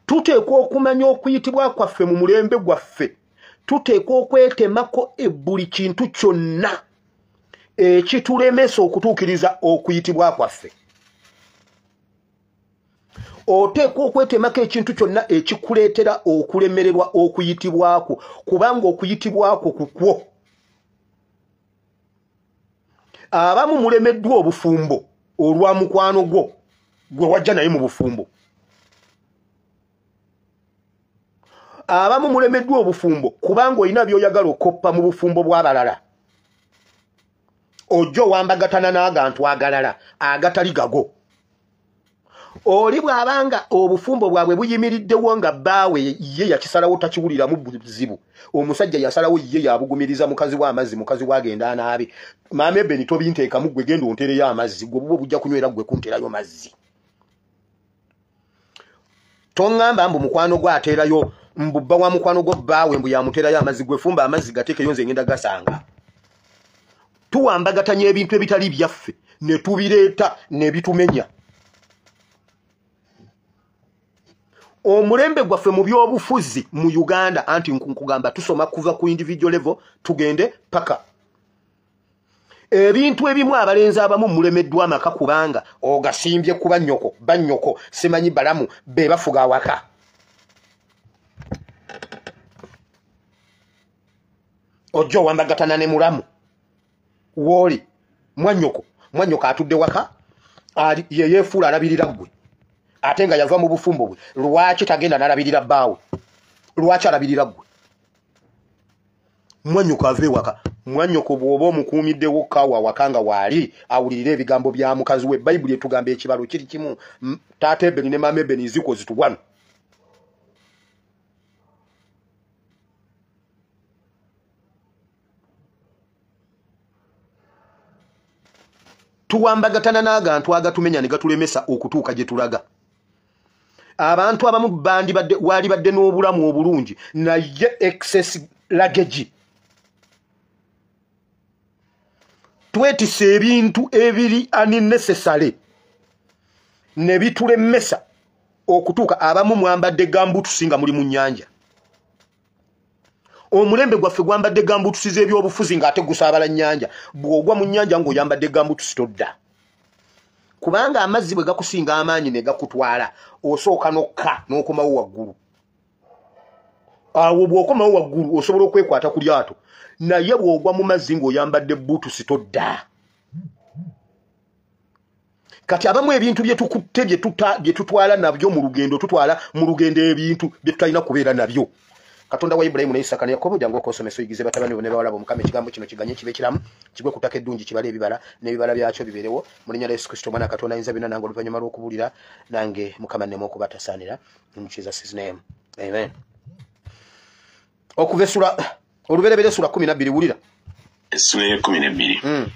tuteekwa okumanya okuyitibwa kwaffe mu mulembe gwaffe tuteekwa okwetemako buli kintu kyonna ekitulemesa okutuukiriza okuyitibwa kwaffe oteekwa okwetemako ekintu kyonna ekikuleetera okulemererwa okuyitibwako kubanga okuyitibwako kukwo abamu mulemeddwa obufumbo olwa mukwano gwo gwe wajja naye mu bufumbo abamu mulemeddwa obufumbo kubanga olina by'oyagala okoppa mu bufumbo bw'abalala ojja owambagatana n'agantu agalala agatali gago oli bw'abanga obufumbo bwabwe buyimiriddewo nga bbaawe ye yakisalawo takiwuliramu buzibu omusajja yasalawo ye yabugumiriza mukazi w'amazzi mukazi wagenda anaabe maama Ebeni tobinteekamu gwe genda ontereyo amazzi gwe bubwo bujja kunywera gwe kunterayo mazzi toŋŋamba mbu mukwano gwe ateerayo mbubba wa mukwano gwo bbaawe mbu yamuterayo amazzi gwe fumba amazzi gateekeyo nze ngenda gasanga tuwambagatanya ebintu ebitali byaffe ne tubireeta ne bitumenya omulembe gwaffe mu byobufuzi mu Uganda anti nkugamba tusoma kuva ku individual level tugende paka ebintu ebimu abalenzi abamu mulemeddwa amaka kubanga ogasimbye kuba nnyoko bannyoko simanyi balamu be bafuga awaka ojja owambagatana ne mulamu wooli mwannyoko atudde waka ye yeefuula alabirira ggwe ate nga yava mu bufumbo bwe lwaki tagenda n'alabirira bbaawe lwaki alabirira ggwe mwannyoko ave waka mwannyoko bw'oba omukuumiddewo kaawa waka nga waali awulirira ebigambo bya mukazi we bayibuli etugamba ekibalo kiri kimu taata Ebeni ne maama Ebeni ziko zitubwano tuwambagatana n'agantu agatumenya ne gatulemesa okutuuka gye tulaga. Abantu abamu wali badde n'obulamu obulungi naye excess luggage. Twetisa ebintu ebiri unnecessary ne bitulemesa okutuuka abamu mwambadde gambuutusi nga muli mu nnyanja. Omulembe gwaffe gwambadde gambuutusi z'ebyobufuzi ng'ate gusaabala nnyanja. Bw'ogwa mu nnyanja ng'oyambadde gambuutusi todda. Kubanga amazzi bwe gakusinga amaanyi ne gakutwala osooka nokka n'okomawo waggulu. Awo bw'okomawo waggulu osobola okwekwata ku lyato. Naye bw'ogwa mu mazzi ng'oyambadde buutusi todda. Kati abamu ebintu bye tukutte bye tutwala nabyo mu lugendo tutwala mu lugendo ebintu bye tutalina kubeera nabyo. Katonda wa Ibrahimu ne Isaka ne Yakobo jangu okosomesa oyigize batabani ne bawala bomukama ekigambo kino kiganye kibe kiramu kigwe kutaka eddungi kibale ebibala n'ebibala byakyo biberewo mu linnya lya Yesu Kristo mwana Katonda ayinza bina nange oluvannyuma lw'okubulira nange mukama nneme okubatasaanira in Jesus' name amen. Okuva essula olubereberye essula 12 wulira essula ya 12.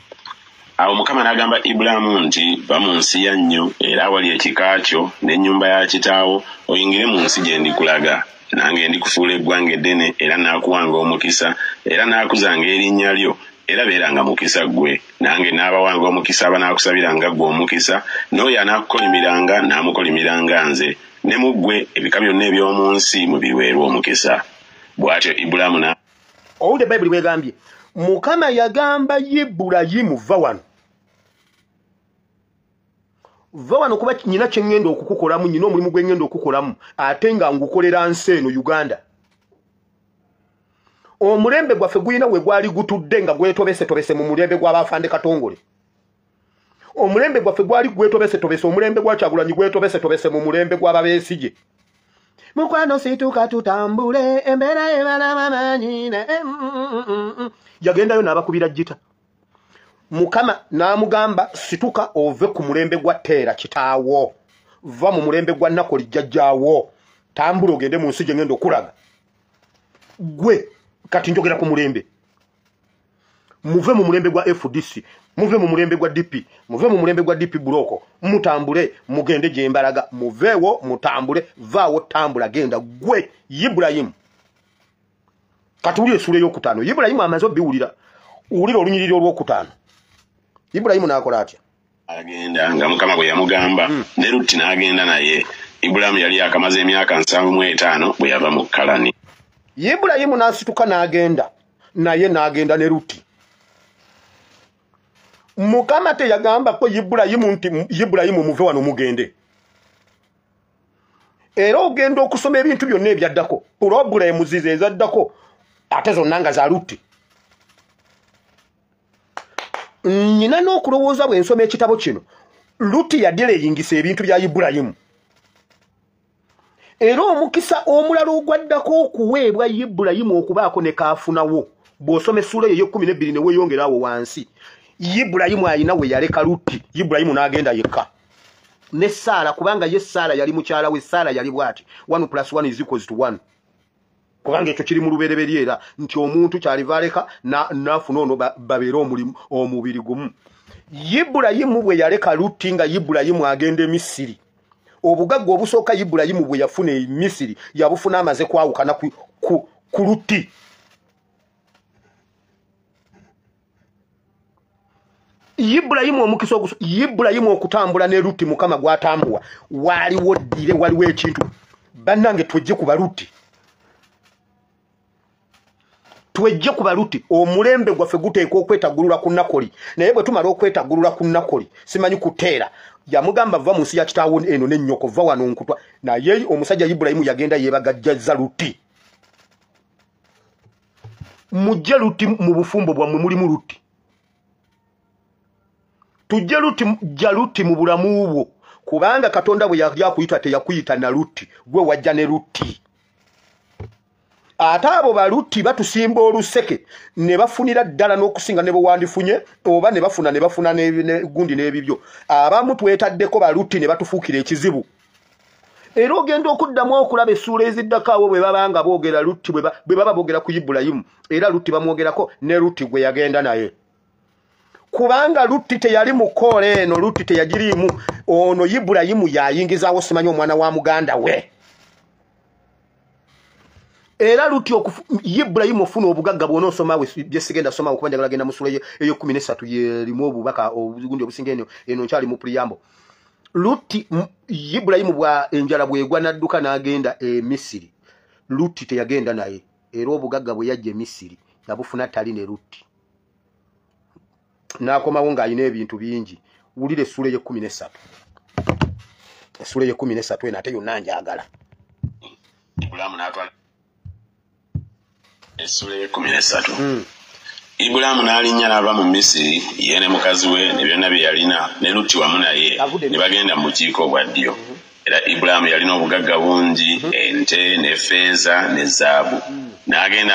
Awo mukama n'agamba Ibulamu nti va mu nsi ya nnyo era awali ekika kyo n'ennyumba ya kitaawo oyingire mu nsi gye ndikulaga. Nange ndikufuula eggwanga eddene era naakuwanga omukisa era naakuzanga erinnya lyo era beeranga mukisa ggwe. Nange naabawanga omukisa abanaakusabiranga ggwe omukisa n'oyo anaakukolimiranga naamukolimiranga nze ne mu ggwe ebika byonna eby'omu nsi mubiweerwa omukisa. Bw'atyo Ibulamu na owulidde Bayibuli bwegambye Mukama yagamba Ibulayimu va wano. Va wano kuba nyina kye ngenda okukukolamu nyina omulimu gwe ngenda okukolamu ate nga ngukolera nsi eno Uganda. Omulembe gwaffe guyina we gwali gutudde nga gwetobese mu mulembe gw'abafande Katongole. Omulembe gwaffe gwali gwetobese omulembe gwa Kyagulanyi gwetobese mu mulembe gw'ababeesige. Mukwano situka tutambule embeera ebalama manyine yagendayo n'abakubira jjita. Mukama n'amugamba situka ove ku mulembe gwa Teera kitaawo va mu mulembe gwa Nakoli jjajjaawo tambula ogende mu nsi gye ngenda okulaga. Gwe kati njogera ku mulembe muve mu mulembe gwa FDC muve mu mulembe gwa DP muve mu mulembe gwa DP Buloko mutambule mugende gye mbalaga muveewo mutambule vaawo tambula genda gwe Ibulayimu. Kati wulira essula ey'okutaano Ibulayimu amaze obbiwulira wulira olunyiriri olw'okutaano. Ibulayimu n'akola atya? Agenda nga Mukama bwe yamugamba ne Lutti n'agenda naye. Ibulayimu yali akamaze emyaka 75 bwe yava mu Kalani. Ibulayimu n'asituka n'agenda naye n'agenda ne Lutti. Mukama teyagamba ko Ibulayimu nti Ibulayimu muve wano mugende. Era ogenda okusoma ebintu byonna ebyaddako pulogulemu zize ezaddako ate zonna nga za Lutti. Nyina n'okulowooza bwe nsoma ekitabo kino Lutti yaddira eyingisa ebintu bya Ibulayimu. Era omukisa omulala ogwaddako okuweebwa Ibulayimu okubaako ne kaafunawo bw'osoma essula eyo 12 ne weeyongera awo wansi. Ibulayimu ayina we yaleka Lutti Ibulayimu n'agenda yekka ne Saala kubanga ye Saala yali mukyala we. Saala yali bw'ati 1 + 1 = 1 kubanga ekyo kiri mu lubereberye era nti omuntu kyaliva aleka nafuna ono babeera omulimu omubiri gumu. Ibulayimu bwe yaleka Lutti nga Ibulayimu agenda e Misiri obugagga obusooka Ibulayimu bwe yafuna e Misiri yabufuna amaze kwawukana ku Lutti. Ibulayimu omukisa Ibulayimu okutambula ne Lutti Mukama gwatambuwa waliwo ddire waliwo ekintu bannange twejje ku Balutti. Twejje ku Balutti omulembe gwaffe guteeka okwetagulula ku Nakoli naye bwe tumala okwetagulula ku Nakoli simanyi ku Teera yamugamba va mu nsi ya kitaawo eno n'ennyoko va wano nkutwa naye omusajja Ibulayimu yagenda yeebagajjaza Lutti. Mujje Lutti mu bufumbo bwammwe mulimu Lutti. Tujje Lutti mu bulamu bwo kubanga Katonda bwe yakuyita teyakuyita na Lutti gwe wajja ne Lutti. Ate abo Balutti batusimba oluseke ne bafunira ddala n'okusinga ne bwewandifunye oba ne bafuna gundi n'ebibyo. Abamu twetaddeko Balutti ne batufuukira ekizibu. Era ogenda okuddamu okulaba essula eziddako abo bwe babanga boogera Lutti bwe baba boogera ku Ibulayimu era Lutti bamwogerako ne Lutti gwe yagenda naye. kubanga Lutti teyali mukole eno Lutti teyagirimu ono Ibulayimu yayingizawo simanyi omwana wa muganda we era Lutti Ibulayimu ofuna obugagga bwona osoma we byesigenda soma okubanja galagenda musule eyo 13 yerimu obubaka obugundi obusinga eno nkyali mu priyambo Lutti Ibulayimu bwa enjala bwegwa nadduka n'agenda Misiri Lutti teyagenda naye era obugagga bwe yajje Misiri nabufuna tali ne Lutti nakomawo ng'alina ebintu bingi wulire essula ye 13 essula ye 13 eno ate yonna njagala Ibulamu n'atwala essula ye 13 Ibulamu n'alinnya n'ava mu Misiri ye ne mukazi we ne byonna bye yalina ne Lutti wamu naye ne bagenda mu bukiiko obwa ddyo era Ibulamu yalina obugagga bungi ente ne ffeeza ne zaabu n'agenda